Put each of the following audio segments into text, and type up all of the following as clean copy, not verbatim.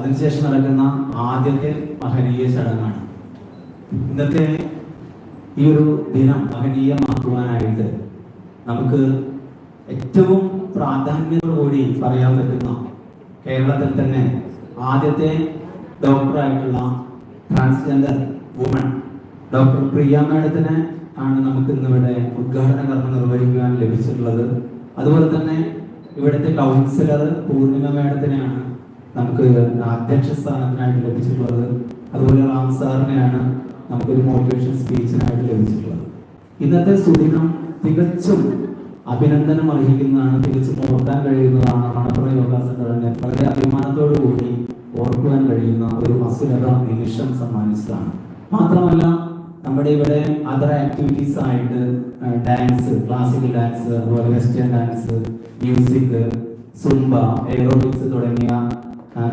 അതിനുശേഷം നടക്കുന്ന ആദ്യത്തെ മഹനീയ ചടങ്ങാണ്. ഇന്നത്തെ ഈ ഒരു ദിനം മഹനീയമാക്കുവാനായിട്ട് നമുക്ക് ഏറ്റവും പ്രാധാന്യത്തോടുകൂടി പറയാൻ പറ്റുന്ന കേരളത്തിൽ തന്നെ ആദ്യത്തെ ഡോക്ടറായിട്ടുള്ള ട്രാൻസ്ജെൻഡർ വുമൺ ഡോക്ടർ പ്രിയ മാഡത്തിനെ ആണ് നമുക്ക് ഇന്നിവിടെ ഉദ്ഘാടന കർമ്മം നിർവഹിക്കുവാൻ ലഭിച്ചിട്ടുള്ളത്. അതുപോലെ തന്നെ ഇവിടുത്തെ കൗൺസിലർ പൂർണിമ മാഡത്തിനെയാണ് നമുക്ക് അധ്യക്ഷ സ്ഥാനത്തിനായിട്ട് ലഭിച്ചിട്ടുള്ളത്. അതുപോലെ റാം സാറിനെയാണ് നമുക്കൊരു മോട്ടിവേഷൻ സ്പീച്ചിനായിട്ട് ലഭിച്ചിട്ടുള്ളത്. ഇന്നത്തെ സുദിനം തികച്ചും അഭിനന്ദനം അർഹിക്കുന്നതാണ്, തികച്ചും ഓർക്കാൻ കഴിയുന്നതാണ്. മണപ്പുറം യോഗ സെന്ററിനെ വളരെ അഭിമാനത്തോടു കൂടി ഓർക്കുവാൻ കഴിയുന്ന ഒരു അസുലഭ നിമിഷം സമ്മാനിച്ചതാണ്. മാത്രമല്ല നമ്മുടെ ഇവിടെ അതർ ആക്ടിവിറ്റീസ് ആയിട്ട് ഡാൻസ്, ക്ലാസിക്കൽ ഡാൻസ്, അതുപോലെ western dance, music, Zumba, aerobics തുടങ്ങിയ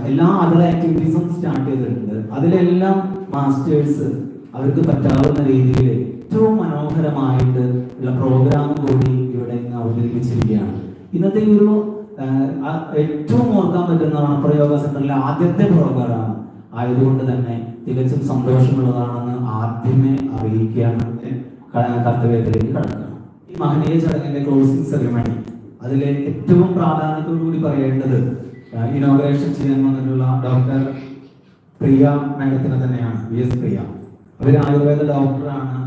എല്ലാ അതർ ആക്ടിവിറ്റീസും സ്റ്റാർട്ട് ചെയ്തിട്ടുണ്ട്. അതിലെല്ലാം മാസ്റ്റേഴ്സ് അവർക്ക് പറ്റാവുന്ന രീതിയിൽ ഏറ്റവും മനോഹരമായിട്ട് ഉള്ള പ്രോഗ്രാം കൂടി ഇവിടെ ഇന്ന് അവതരിപ്പിച്ചിരിക്കുകയാണ്. ഇന്നത്തെ ഈ ഒരു ഏറ്റവും ഓർക്കാൻ പറ്റുന്ന മണപ്പുറം യോഗ സെന്ററിലെ ആദ്യത്തെ പ്രോഗ്രാം ആയതുകൊണ്ട് തന്നെ തികച്ചും സന്തോഷമുള്ളതാണെന്ന് ആദ്യമേ അറിയിക്കാൻ കർത്തവ്യത്തിലേക്ക് കടക്കണം. ഈ മഹനീയ ചടങ്ങിന്റെ ക്ലോസിംഗ് സെറിമണി അതിലെ ഏറ്റവും പ്രാധാന്യത്തോടു കൂടി പറയേണ്ടത് ഇനോഗ്രേഷൻ ചെയ്യാൻ വന്നിട്ടുള്ള ഡോക്ടർ പ്രിയ മാഡത്തിനെ തന്നെയാണ്. VS പ്രിയ. അവർ ആയുർവേദ ഡോക്ടറാണ്,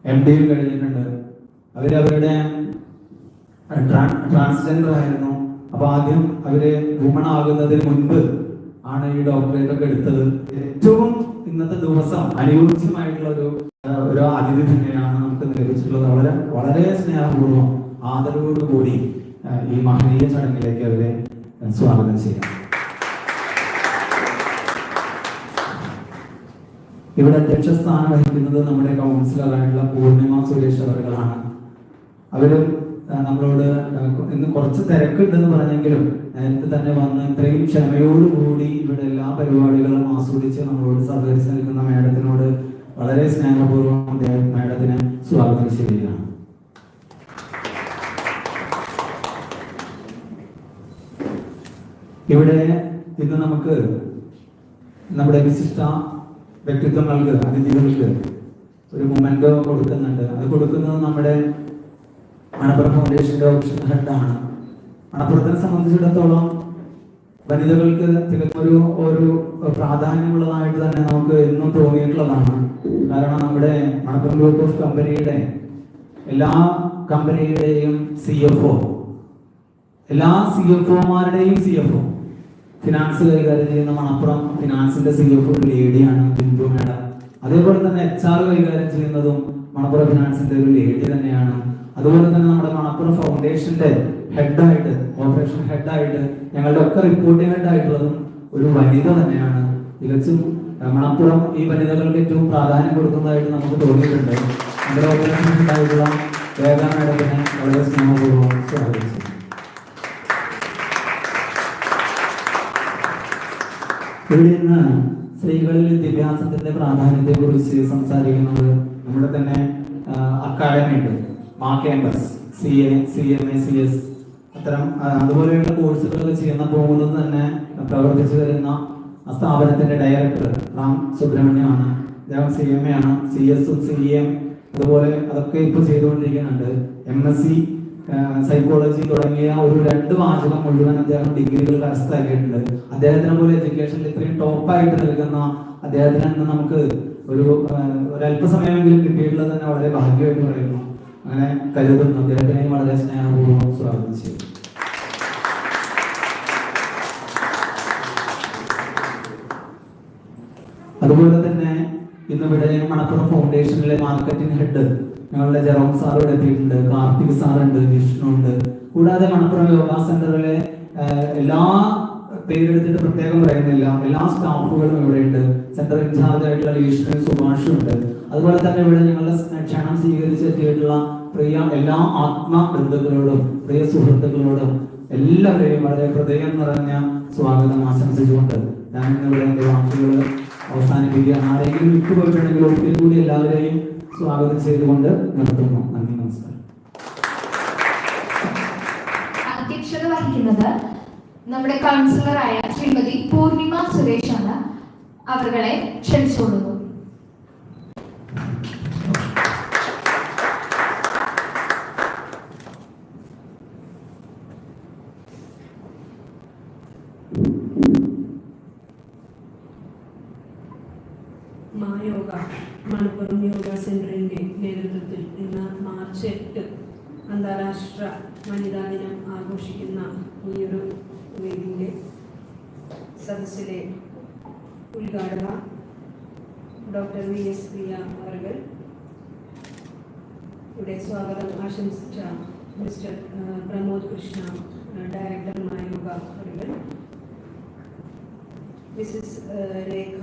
MD കഴിഞ്ഞിട്ടുണ്ട്. അവരുടെ ട്രാൻസ്ജെൻഡർ ആയിരുന്നു. അപ്പൊ ആദ്യം അവര് വുമൺ ആകുന്നതിന് മുൻപ് ആണ് ഈ ഡോക്ടറേറ്റ് ഒക്കെ എടുത്തത്. ഏറ്റവും ഇന്നത്തെ ദിവസം അനുയോജ്യമായിട്ടുള്ള ഒരു അതിഥി തന്നെയാണ് നമുക്ക് ലഭിച്ചിട്ടുള്ളത്. വളരെ വളരെ സ്നേഹപൂർവ്വം ആദരവോടു കൂടി ഈ മഹനീയ ചടങ്ങിലേക്ക് അവരെ സ്വാഗതം ചെയ്യാം. ഇവിടെ അധ്യക്ഷ സ്ഥാനം വഹിക്കുന്നത് നമ്മുടെ കൗൺസിലറായിട്ടുള്ള പൂർണിമ സുരേഷ് അവരുകളാണ്. അവരും നമ്മളോട് ഇന്ന് കുറച്ച് തിരക്കുണ്ടെന്ന് പറഞ്ഞെങ്കിലും നേരത്തെ തന്നെ വന്ന് ഇത്രയും ക്ഷമയോടുകൂടി ഇവിടെ എല്ലാ പരിപാടികളും ആസ്വദിച്ച് നമ്മളോട് സഹകരിച്ച് നിൽക്കുന്ന മാഡത്തിനോട് വളരെ സ്നേഹപൂർവ്വം മാഡത്തിനെ സ്വാഗതം ചെയ്യുകയാണ്. ഇവിടെ ഇന്ന് നമുക്ക് നമ്മുടെ വിശിഷ്ട വ്യക്തിത്വങ്ങൾക്ക്, അതിഥികൾക്ക് ഒരു മൊമെന്റോ കൊടുക്കുന്നുണ്ട്. അത് കൊടുക്കുന്നത് നമ്മുടെ മണപ്പുറം ഫൗണ്ടേഷന്റെ ഓപ്ഷൻ ഹെഡാണ്. മണപ്പുറത്തിനെ സംബന്ധിച്ചിടത്തോളം വനിതകൾക്ക് തികച്ചൊരു പ്രാധാന്യമുള്ളതായിട്ട് തന്നെ നമുക്ക് എന്നും തോന്നിയിട്ടുള്ളതാണ്. കാരണം നമ്മുടെ മണപ്പുറം ഗ്രൂപ്പ് ഓഫ് കമ്പനിയുടെ എല്ലാ കമ്പനിയുടെയും CFO, എല്ലാ CFOമാരുടെയും CFO, ഫിനാൻസ് കൈകാര്യം ചെയ്യുന്ന മണപ്പുറം ഫിനാൻസിന്റെ CFO ഒരു ലേഡിയാണ്, ബിന്ദു മാഡം. അതേപോലെ തന്നെ HR കൈകാര്യം ചെയ്യുന്നതും മണപ്പുറം ഫിനാൻസിന്റെ ഒരു ലേഡി തന്നെയാണ്. അതുപോലെ തന്നെ നമ്മുടെ മണപ്പുറം ഫൗണ്ടേഷന്റെ ഹെഡായിട്ട്, ഓപ്പറേഷൻ ഹെഡായിട്ട്, ഞങ്ങളുടെ ഒക്കെ റിപ്പോർട്ടിംഗ് ഹെഡായിട്ടുള്ളതും ഒരു വനിത തന്നെയാണ്. തികച്ചും മണപ്പുറം ഈ വനിതകൾക്ക് ഏറ്റവും പ്രാധാന്യം കൊടുക്കുന്നതായിട്ട് നമുക്ക് തോന്നിയിട്ടുണ്ട്. നമ്മുടെ ഓപ്പറേഷൻ ഹെഡായിട്ടുള്ള രേഖ മാഡത്തിനെ വളരെ സ്നേഹപൂർവ്വം സ്വാഗതിച്ചു. ഇവിടെ നിന്ന് സ്ത്രീകളിൽ വിദ്യാഭ്യാസത്തിന്റെ പ്രാധാന്യത്തെ കുറിച്ച് സംസാരിക്കുന്നത് നമ്മുടെ തന്നെ അക്കാഡമി ഉണ്ട്, മാ ക്യാമ്പസ്, CMA, CS, അത്തരം അതുപോലെയുള്ള കോഴ്സുകൾ ചെയ്യുന്ന പോകുന്നത് തന്നെ പ്രവർത്തിച്ചു വരുന്ന സ്ഥാപനത്തിന്റെ ഡയറക്ടർ റാം സുബ്രഹ്മണ്യമാണ്. അദ്ദേഹം CMA ആണ്. CS, CM അതുപോലെ അതൊക്കെ ഇപ്പൊ ചെയ്തുകൊണ്ടിരിക്കുന്നുണ്ട്. MSc സൈക്കോളജി തുടങ്ങിയ ഒരു 2 വാചകം മുഴുവൻ അദ്ദേഹം ഡിഗ്രികൾ കരസ്ഥമാക്കിയിട്ടുണ്ട്. അദ്ദേഹത്തിനെ പോലെ എഡ്യൂക്കേഷനിൽ ഇത്രയും ടോപ്പായിട്ട് നിൽക്കുന്ന അദ്ദേഹത്തിന് നമുക്ക് ഒരല്പസമയമെങ്കിലും കിട്ടിയിട്ടുള്ളത് തന്നെ വളരെ ഭാഗ്യമായിട്ട് പറയുന്നു. അങ്ങനെ കരുതുന്നു. അദ്ദേഹത്തിനെ വളരെ സ്നേഹപൂർവ്വം സ്വാഗതം ചെയ്യും. അതുപോലെ തന്നെ ഇന്നിവിടെ മണപ്പുറം ഫൗണ്ടേഷനിലെ മാർക്കറ്റിംഗ് ഹെഡ് ഞങ്ങളുടെ ജെറോം സാർ ഇവിടെ എത്തിയിട്ടുണ്ട്, കാർത്തിക് സാറുണ്ട്, വിഷ്ണു ഉണ്ട്. കൂടാതെ മണപ്പുറം യോഗ സെന്ററിലെ എല്ലാ പേരെടുത്തിട്ട് പ്രത്യേകം പറയുന്നില്ല, എല്ലാ സ്റ്റാഫുകളും ഇവിടെ ഉണ്ട്. സെന്റർ ഇൻചാർജ് ആയിട്ടുള്ള വിഷ്ണു, സുഭാഷും ഉണ്ട്. അതുപോലെ തന്നെ ഇവിടെ ഞങ്ങളുടെ ക്ഷണം സ്വീകരിച്ചെത്തിയിട്ടുള്ള പ്രിയ എല്ലാ ആത്മബന്ധുക്കളോടും പ്രിയ സുഹൃത്തുക്കളോടും എല്ലാവരെയും വളരെ ഹൃദയം നിറഞ്ഞ സ്വാഗതം ആശംസിച്ചുകൊണ്ട് ഞാൻ ഇന്നിവിടെ എൻ്റെ വാക്കുകൾ അവസാനിപ്പിക്കുകയാണ്. ആരെങ്കിലും വിട്ടുപോയിട്ടുണ്ടെങ്കിൽ ഒരിക്കൽ കൂടി എല്ലാവരെയും സ്വാഗതം ചെയ്തുകൊണ്ട് നിർത്തുന്നു. നന്ദി, നമസ്കാരം. അധ്യക്ഷത വഹിക്കുന്നത് നമ്മുടെ കൗൺസിലറായ ശ്രീമതി പൂർണിമ സുരേഷാണ്. അവരെ ക്ഷണിച്ചുകൊള്ളുന്നു. മായോഗ മലപ്പുറം യോഗ സെന്ററിന്റെ നേതൃത്വത്തിൽ ഇന്ന് മാർച്ച് 8 അന്താരാഷ്ട്ര വനിതാ ദിനം ആഘോഷിക്കുന്ന ഈയൊരു വേദിയിലെ സദസ്സിലെ ഉദ്ഘാടക ഡോക്ടർ VS പ്രിയ അവർ ഇവിടെ സ്വാഗതം ആശംസിച്ച മിസ്റ്റർ പ്രമോദ് കൃഷ്ണ, ഡയറക്ടർ മായോഗ അവർ, മിസ്സസ് രേഖ,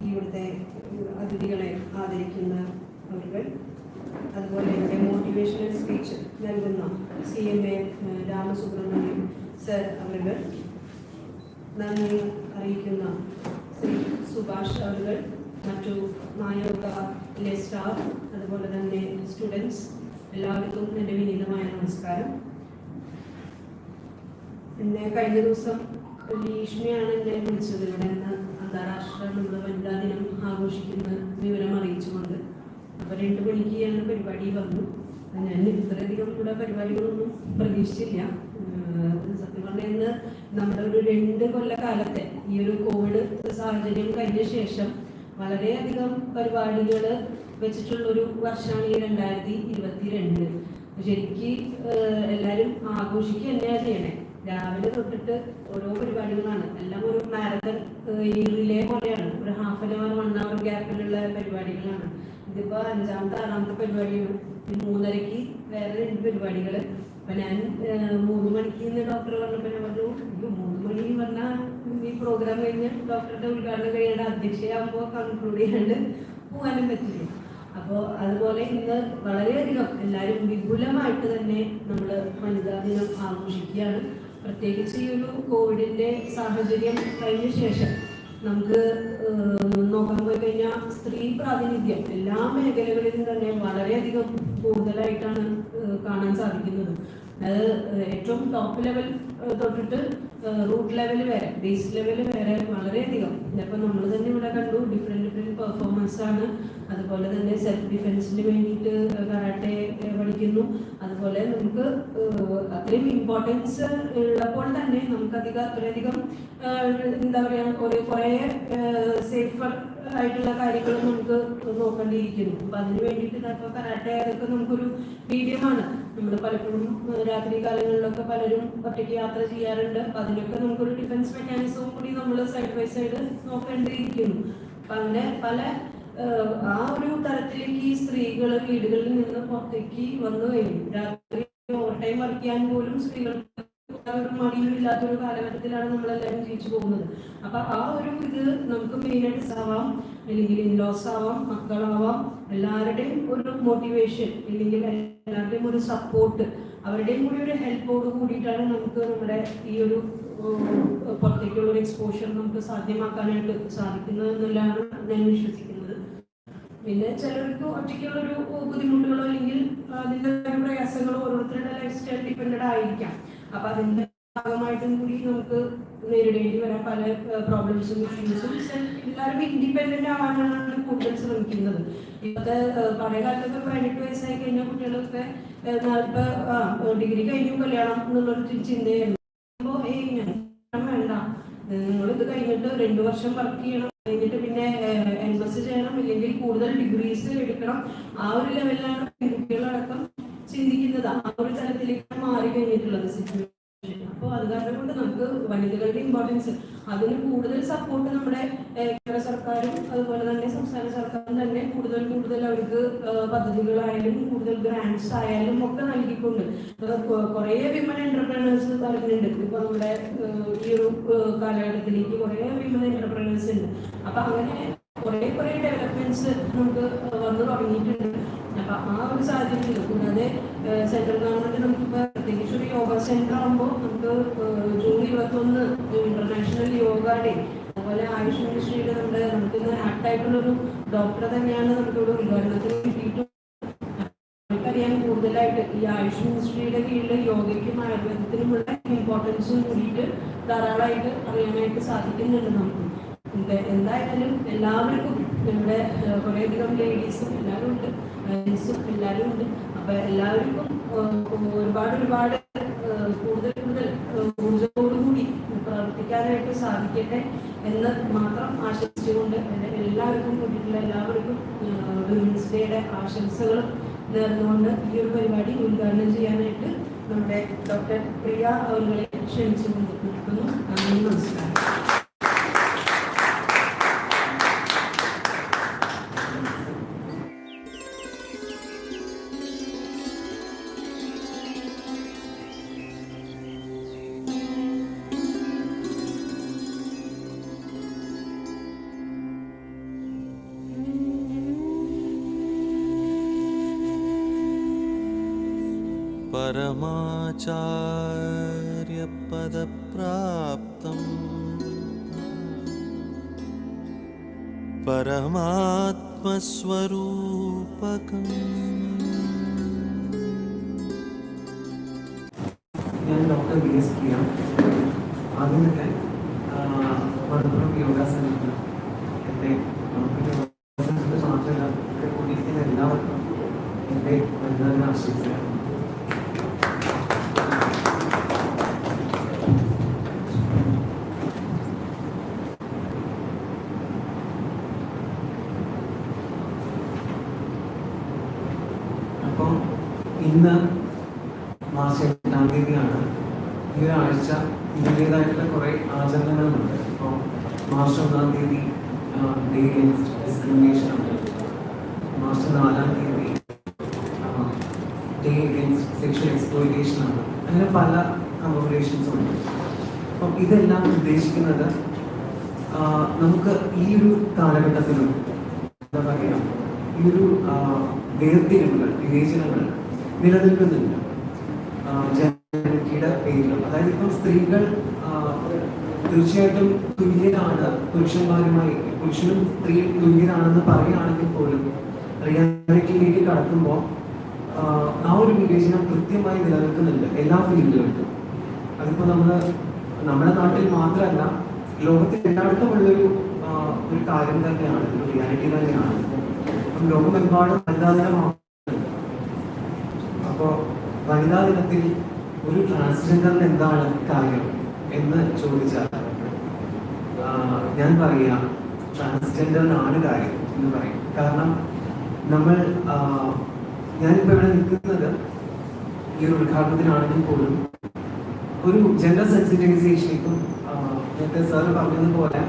ഇവിടുത്തെ അതിഥികളെ ആദരിക്കുന്ന അവർ, അതുപോലെ ഇവിടെ മോട്ടിവേഷണൽ സ്പീച്ച് നൽകുന്ന CMA രാമസുബ്രഹ്മണ്യം സർ അവർ, നന്ദി അറിയിക്കുന്ന ശ്രീ സുഭാഷ് അവർ, മറ്റു മായോഗയിലെ സ്റ്റാഫ്, അതുപോലെ തന്നെ സ്റ്റുഡൻസ്, എല്ലാവർക്കും എൻ്റെ വിനീതമായ നമസ്കാരം. എന്നെ കഴിഞ്ഞ ദിവസം ലീഷ്മയാണ് എന്നെ വിളിച്ചത് ഇവിടെ നിന്ന് അന്താരാഷ്ട്ര നമ്മുടെ വനിതാ ദിനം ആഘോഷിക്കുന്ന വിവരം അറിയിച്ചുകൊണ്ട്. അപ്പോൾ 2 മണിക്കാണ് പരിപാടി വന്നു. ഞാൻ ഇത്രയധികം ഇവിടെ പരിപാടികളൊന്നും പ്രതീക്ഷിച്ചില്ല. സത്യം പറഞ്ഞാൽ നമ്മുടെ ഒരു 2 കൊല്ലക്കാലത്തെ ഈ ഒരു കോവിഡ് സാഹചര്യം കഴിഞ്ഞ ശേഷം വളരെയധികം പരിപാടികൾ വെച്ചിട്ടുള്ളൊരു വർഷമാണ് ഈ 2022. ശരിക്ക് എല്ലാവരും ആഘോഷിക്കുക തന്നെയാണ് ചെയ്യണേ. രാവിലെ തൊട്ടിട്ട് ഓരോ പരിപാടികളാണ്, എല്ലാം ഒരു മാരത്തൺ റിലേ പോലെയാണ്. ഒരു ½ an hour 1 hour ഗ്യാപ്പിലുള്ള പരിപാടികളാണ്. ഇതിപ്പോൾ 5ാമത്തെ 6ാമത്തെ പരിപാടിയാണ്. 3:30 വേറെ 2 പരിപാടികൾ. അപ്പം ഞാൻ 3 മണിക്ക് ഇന്ന് ഡോക്ടർ പറഞ്ഞപ്പോൾ ഞാൻ പറഞ്ഞു, 3 മണി പറഞ്ഞാൽ ഈ പ്രോഗ്രാം കഴിഞ്ഞ് ഡോക്ടറുടെ ഉദ്ഘാടനം കഴിയേണ്ട അധ്യക്ഷയാകുമ്പോൾ കൺക്ലൂഡ് ചെയ്യാണ്ട് പോകാനും പറ്റില്ല. അപ്പോൾ അതുപോലെ ഇന്ന് വളരെയധികം എല്ലാവരും വിപുലമായിട്ട് തന്നെ നമ്മൾ വനിതാ ദിനം ആഘോഷിക്കുകയാണ്. പ്രത്യേകിച്ച് ഈ ഒരു കോവിഡിൻ്റെ സാഹചര്യം കഴിഞ്ഞ ശേഷം നമുക്ക് നോക്കാൻ പോയി കഴിഞ്ഞാൽ സ്ത്രീ പ്രാതിനിധ്യം എല്ലാ മേഖലകളിലും തന്നെ വളരെയധികം കൂടുതലായിട്ടാണ് കാണാൻ സാധിക്കുന്നത്. അത് ഏറ്റവും ടോപ്പ് ലെവൽ തൊട്ടിട്ട് റൂട്ട് ലെവൽ വരെ, ബേസ് ലെവൽ വരെ വളരെയധികം. ഇപ്പം നമ്മൾ തന്നെ ഇവിടെ കണ്ടു, ഡിഫറെൻറ്റ് പെർഫോമൻസ് ആണ്. അതുപോലെ തന്നെ സെൽഫ് ഡിഫെൻസിന് വേണ്ടിയിട്ട് കരാട്ടെ പഠിക്കുന്നു. അതുപോലെ നമുക്ക് അത്രയും ഇമ്പോർട്ടൻസ് ഉള്ളപ്പോൾ തന്നെ നമുക്കധികം അത്രയധികം എന്താ പറയുക, കുറേ സേഫർ ആയിട്ടുള്ള കാര്യങ്ങളും നമുക്ക് നോക്കേണ്ടിയിരിക്കുന്നു. അപ്പം അതിന് വേണ്ടിയിട്ട് ഇപ്പോൾ കരാട്ടെ അതൊക്കെ നമുക്കൊരു മീഡിയമാണ്. നമ്മൾ പലപ്പോഴും രാത്രി കാലങ്ങളിലൊക്കെ പലരും ഒറ്റയ്ക്ക് യാത്ര ചെയ്യാറുണ്ട്. അപ്പം അതിനൊക്കെ നമുക്കൊരു ഡിഫൻസ് മെക്കാനിസവും കൂടി നമ്മൾ സൈഡ് ബൈ സൈഡ് നോക്കേണ്ടിയിരിക്കുന്നു. അപ്പം അങ്ങനെ പല ആ ഒരു തരത്തിലേക്ക് ഈ സ്ത്രീകൾ വീടുകളിൽ നിന്ന് പുറത്തേക്ക് വന്നു കഴിഞ്ഞു. രാത്രി ഓവർ ടൈം വർക്ക് ചെയ്യാൻ പോലും സ്ത്രീകൾക്ക് ഒരു മടിയും ഇല്ലാത്തൊരു കാലഘട്ടത്തിലാണ് നമ്മളെല്ലാവരും ജീവിച്ചു പോകുന്നത്. അപ്പൊ ആ ഒരു ഇത് നമുക്ക് മെയിനായിട്ട് ആവാം, അല്ലെങ്കിൽ ഇൻലോസ് ആവാം, മക്കളാവാം, എല്ലാവരുടെയും ഒരു മോട്ടിവേഷൻ, അല്ലെങ്കിൽ എല്ലാവരുടെയും ഒരു സപ്പോർട്ട്, അവരുടെയും കൂടി ഒരു ഹെൽപ്പോട് കൂടിയിട്ടാണ് നമുക്ക് നമ്മുടെ ഈ ഒരു പുറത്തേക്കുള്ള ഒരു എക്സ്പോഷർ നമുക്ക് സാധ്യമാക്കാനായിട്ട് സാധിക്കുന്നത് എന്നുള്ളതാണ് ഞാൻ വിശ്വസിക്കുന്നത്. പിന്നെ ചിലർക്ക് ഒറ്റയ്ക്കുള്ളൊരു ബുദ്ധിമുട്ടുകളോ അല്ലെങ്കിൽ അതിൻ്റെ പ്രയാസങ്ങളോ ഓരോരുത്തരുടെ ലൈഫ് സ്റ്റൈൽ ഡിപ്പെൻഡഡ് ആയിരിക്കാം. അപ്പൊ അതിന്റെ ഭാഗമായിട്ടും കൂടി നമുക്ക് നേരിടേണ്ടി വരാൻ പല പ്രോബ്ലംസും ഇഷ്യൂസും. എല്ലാവരും ഇൻഡിപെൻഡന്റ് ആവാനാണ് കൂടുതൽ ശ്രമിക്കുന്നത്. ഇപ്പോഴത്തെ പഴയ കാലത്തൊക്കെ 18 വയസ്സായി കഴിഞ്ഞ കുട്ടികളൊക്കെ ഡിഗ്രി കഴിഞ്ഞു കല്യാണം എന്നുള്ളൊരു ചിന്തയായിരുന്നു. അപ്പോൾ വേണ്ട, നിങ്ങളിത് കഴിഞ്ഞിട്ട് 2 വർഷം വർക്ക് ചെയ്യണം, കഴിഞ്ഞിട്ട് പിന്നെ MS ചെയ്യണം, ഇല്ലെങ്കിൽ കൂടുതൽ ഡിഗ്രീസ് എടുക്കണം. ആ ഒരു ലെവലിലാണ് കുട്ടികളടക്കം ചിന്തിക്കുന്നത്. ആ ഒരു തലത്തിലേക്ക് മാറി കഴിഞ്ഞിട്ടുള്ളത് സിറ്റുവേഷൻ. അപ്പോൾ അത് കാരണം കൊണ്ട് നമുക്ക് വനിതകളുടെ ഇമ്പോർട്ടൻസ്, അതിന് കൂടുതൽ സപ്പോർട്ട് നമ്മുടെ കേന്ദ്ര സർക്കാരും അതുപോലെ തന്നെ സംസ്ഥാന സർക്കാരും തന്നെ കൂടുതൽ അവർക്ക് പദ്ധതികളായാലും കൂടുതൽ ഗ്രാൻഡ്സ് ആയാലും ഒക്കെ നൽകിക്കൊണ്ട് കുറേ വിമൻ എന്റർപ്രനേഴ്സ് വരുന്നുണ്ട്. ഇപ്പോൾ നമ്മുടെ ഈ ഒരു കാലഘട്ടത്തിലേക്ക് കുറേ വിമൻ എന്റർപ്രനേഴ്സ് ഉണ്ട്. അപ്പം അങ്ങനെ കുറേ ഡെവലപ്മെന്റ്സ് നമുക്ക് വന്നു തുടങ്ങിയിട്ടുണ്ട്. അപ്പം ആ ഒരു സാഹചര്യത്തിൽ കൂടാതെ സെൻട്രൽ ഗവൺമെന്റ് നമുക്കിപ്പോൾ പ്രത്യേകിച്ച് ഒരു യോഗ സെന്റർ ആകുമ്പോൾ നമുക്ക് ജൂൺ 21 ഇന്റർനാഷണൽ യോഗ ഡേ, അതുപോലെ ആയുഷ് മിനിസ്ട്രിയുടെ നമുക്കിന്ന് ആക്ടായിട്ടുള്ളൊരു ഡോക്ടറെ തന്നെയാണ് നമുക്കിവിടെ ഉദ്ഘാടനത്തിന് കിട്ടിയിട്ടുള്ളത്. നമുക്കറിയാൻ കൂടുതലായിട്ട് ഈ ആയുഷ് മിനിസ്ട്രിയുടെ ഫീൽഡ് യോഗയ്ക്കും ആയുർവേദത്തിനുമുള്ള ഇമ്പോർട്ടൻസും കൂടിയിട്ട് ധാരാളമായിട്ട് അറിയാനായിട്ട് സാധിക്കുന്നുണ്ട് നമുക്ക്. എന്തായാലും എല്ലാവർക്കും നമ്മുടെ കുറേയധികം ലേഡീസും എല്ലാവരും ഉണ്ട്, ജെൻസും എല്ലാവരും ഉണ്ട്. അപ്പം എല്ലാവർക്കും ഒരുപാട് കൂടുതൽ ഊർജത്തോടുകൂടി പ്രവർത്തിക്കാനായിട്ട് സാധിക്കട്ടെ എന്ന് മാത്രം ആശംസിച്ചുകൊണ്ട് എല്ലാവർക്കും കൂട്ടിയിട്ടുള്ള എല്ലാവർക്കും വിമൻസ് ഡേയുടെ ആശംസകൾ നേർന്നുകൊണ്ട് ഈ ഒരു പരിപാടി ഉദ്ഘാടനം ചെയ്യാനായിട്ട് നമ്മുടെ ഡോക്ടർ പ്രിയ അവരെ ക്ഷണിച്ചുകൊണ്ട് നിർത്തുന്നു. നന്ദി, നമസ്കാരം. परमाचार्यपदप्राप्तं परमात्मस्वरूपकम्. ഞാൻ ഡോക്ടർ BS പ്രിയ. ആദ്യം തന്നെ മലപ്പുറം യോഗ സെന്ററിൽ എൻ്റെ മാത്രമല്ല പോലീസിന് എല്ലാവർക്കും എൻ്റെ വനിതാദിന ആശംസകൾ. അപ്പം ഇന്ന് മാർച്ച് 8-ാം തീയതിയാണ്. ഈ ഒരാഴ്ച ഇതിൻ്റെതായിട്ടുള്ള കുറേ ആചരണങ്ങളുമുണ്ട്. ഇപ്പോൾ മാർച്ച് 1-ാം തീയതി ഡേ അഗെയിൻസ്റ്റ് ഡിസ്ക്രിമിനേഷൻ ഉണ്ട്. മാർച്ച് 4-ാം തീയതി ഡേ അഗെയിൻസ്റ്റ് സെക്ഷൽ എക്സ്പ്ലോയിറ്റേഷൻ ആണ്. അങ്ങനെ പല കമമറേഷൻസും ഉണ്ട്. അപ്പം ഇതെല്ലാം ഉദ്ദേശിക്കുന്നത് നമുക്ക് ഈ ഒരു കാലഘട്ടത്തിലും എന്താ പറയുക, ഈ ഒരു വേർതിരിവുകൾ, വിവേചനങ്ങൾ നിലനിൽക്കുന്നുണ്ട് ജനസംഖ്യയുടെ പേരിലും. അതായത് ഇപ്പം സ്ത്രീകൾ തീർച്ചയായിട്ടും തുല്യരാണ് പുരുഷന്മാരുമായി, പുരുഷനും സ്ത്രീയും തുല്യരാണെന്ന് പറയുകയാണെങ്കിൽ പോലും റിയാലിറ്റിയിലേക്ക് കടക്കുമ്പോൾ ആ ഒരു വിവേചനം കൃത്യമായി നിലനിൽക്കുന്നുണ്ട് എല്ലാ ഫീൽഡുകളിലും. അതിപ്പോൾ നമ്മുടെ നാട്ടിൽ മാത്രമല്ല, ലോകത്തിൽ എല്ലായിടത്തും ഉള്ളൊരു ഒരു കാര്യം തന്നെയാണ്, ഒരു റിയാലിറ്റി തന്നെയാണ്. അപ്പം ലോകമെമ്പാടും വനിതാ ദിനമാണ്. അപ്പോൾ വനിതാ ദിനത്തിൽ ഒരു ട്രാൻസ്ജെൻഡറിന് എന്താണ് കാര്യം എന്ന് ചോദിച്ചാൽ ഞാൻ പറയുക ട്രാൻസ്ജെൻഡറിനാണ് കാര്യം എന്ന് പറയും. കാരണം ഞാനിപ്പോൾ ഇവിടെ നിൽക്കുന്നത് ഈ ഒരു ഉദ്ഘാടനത്തിനാണെങ്കിൽ പോലും ഒരു ജെൻഡർ സെൻസിറ്റൈസേഷൻ, ഇപ്പം നേരത്തെ സാർ പറഞ്ഞതുപോലെ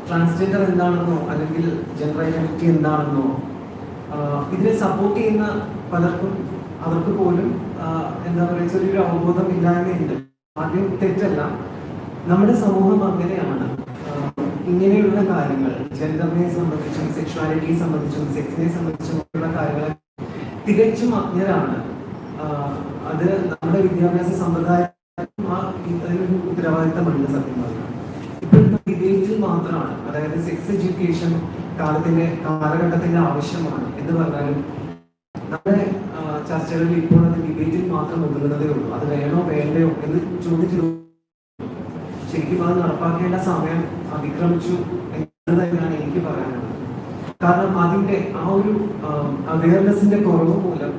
ട്രാൻസ്ജെൻഡർ എന്താണെന്നോ അല്ലെങ്കിൽ ജെൻഡർ ഐഡന്റിറ്റി എന്താണെന്നോ ഇതിനെ സപ്പോർട്ട് ചെയ്യുന്ന പലർക്കും അവർക്ക് പോലും എന്താ പറയുക ചെറിയൊരു അവബോധം ഇല്ലായ്മയുണ്ട്. ആദ്യം തെറ്റല്ല, നമ്മുടെ സമൂഹം അങ്ങനെയാണ്. ഇങ്ങനെയുള്ള കാര്യങ്ങൾ ജെൻഡറിനെ സംബന്ധിച്ചും സെക്ഷുവാലിറ്റിയെ സംബന്ധിച്ചും സെക്സിനെ സംബന്ധിച്ചും ഉള്ള കാര്യങ്ങൾ തികച്ചും അജ്ഞരാണ്. അത് നമ്മുടെ വിദ്യാഭ്യാസ സമ്പ്രദായം ഒരു ഉത്തരവാദിത്തമുണ്ട്. സത്യം പറഞ്ഞാൽ ഇപ്പോഴത്തെ ഡിബേറ്റിൽ മാത്രമാണ്, അതായത് സെക്സ് എഡ്യൂക്കേഷൻ കാലഘട്ടത്തിന്റെ ആവശ്യമാണ് എന്ന് പറഞ്ഞാലും നമ്മുടെ ചർച്ചകളിൽ ഇപ്പോൾ അത് ഡിബേറ്റിൽ മാത്രം ഒതുങ്ങുന്നതേ ഉള്ളൂ. അത് വേണോ വേണ്ടയോ എന്ന് ചോദിച്ചു. ശരിക്കും അത് നടപ്പാക്കേണ്ട സമയം അതിക്രമിച്ചു എന്ന് തന്നെയാണ് എനിക്ക് പറയാനുള്ളത്. കാരണം അതിന്റെ ആ ഒരു അവയർനെസിന്റെ കുറവ് മൂലം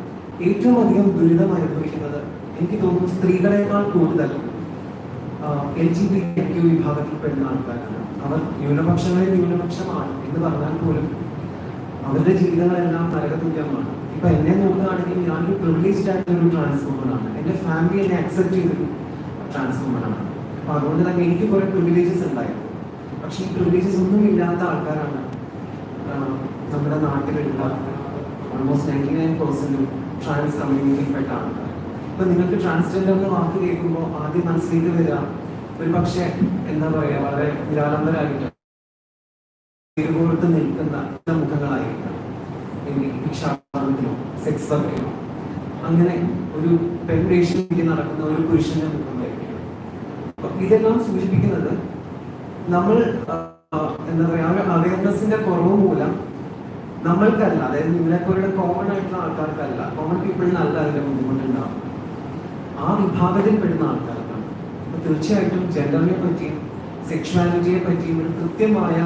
ഏറ്റവും അധികം ദുരിതം അനുഭവിക്കുന്നത് എനിക്ക് തോന്നുന്നു സ്ത്രീകളെക്കാൾ കൂടുതൽ LGBTQ വിഭാഗത്തിൽപ്പെടുന്ന ആൾക്കാരാണ്. അവർ ന്യൂനപക്ഷങ്ങളിൽ ന്യൂനപക്ഷമാണ് എന്ന് പറഞ്ഞാൽ പോലും അവരുടെ ജീവിതങ്ങളെല്ലാം നരകതുല്യമാണ്. ഇപ്പൊ എന്നെ നോക്കുകയാണെങ്കിൽ ഞാനൊരു പ്രിവിലേജ്ഡ് ആയിട്ടുള്ള ഒരു ട്രാൻസ്ഫോമറാണ്. എൻ്റെ ഫാമിലി എന്നെ അക്സെപ്റ്റ് ചെയ്തൊരു ട്രാൻസ്ഫോമറാണ്. അപ്പൊ അതുകൊണ്ട് തന്നെ എനിക്ക് കുറെ പ്രിവിലേജസ് ഉണ്ടായിരുന്നു. പക്ഷെ ഈ പ്രിവിലേജസ് ഒന്നും ഇല്ലാത്ത ആൾക്കാരാണ് നമ്മുടെ നാട്ടിലുള്ള ഓൾമോസ്റ്റ് 99% ട്രാൻസ് കമ്മ്യൂണിറ്റിയിൽപ്പെട്ട ആൾക്കാർ. ഇപ്പൊ നിങ്ങൾക്ക് ട്രാൻസ്ജെൻഡർ എന്ന വാക്ക് കേൾക്കുമ്പോൾ ആദ്യം മനസ്സിലേക്ക് വരിക ഒരു പക്ഷെ എന്താ പറയാ വളരെ നിരാലംബരായിട്ട് തിരുവോർത്ത് നിൽക്കുന്ന മുഖങ്ങളായിരിക്കാം. ഭിക്ഷാടനത്തിനോ സെക്സ് വർക്കിനോ അങ്ങനെ ഒരു പെൺവേഷനിലേക്ക് നടക്കുന്ന ഒരു പുരുഷന്റെ മുഖമായിരിക്കും. ഇതെല്ലാം സൂചിപ്പിക്കുന്നത് നമ്മൾ എന്താ പറയാ അവയർനെസിന്റെ കുറവ് മൂലം നമ്മൾക്കല്ല, അതായത് നിങ്ങളെപ്പോലുള്ള കോമൺ ആയിട്ടുള്ള ആൾക്കാർക്കല്ല, കോമൺ പീപ്പിളിനല്ല അതിന്റെ ബുദ്ധിമുട്ടുണ്ടാവും. ആ വിഭാഗത്തിൽ പെടുന്ന ആൾക്കാർക്കാണ്. അപ്പൊ തീർച്ചയായിട്ടും ജെൻഡറിനെ പറ്റിയും സെക്ഷുവാലിറ്റിയെ പറ്റിയും ഒരു കൃത്യമായ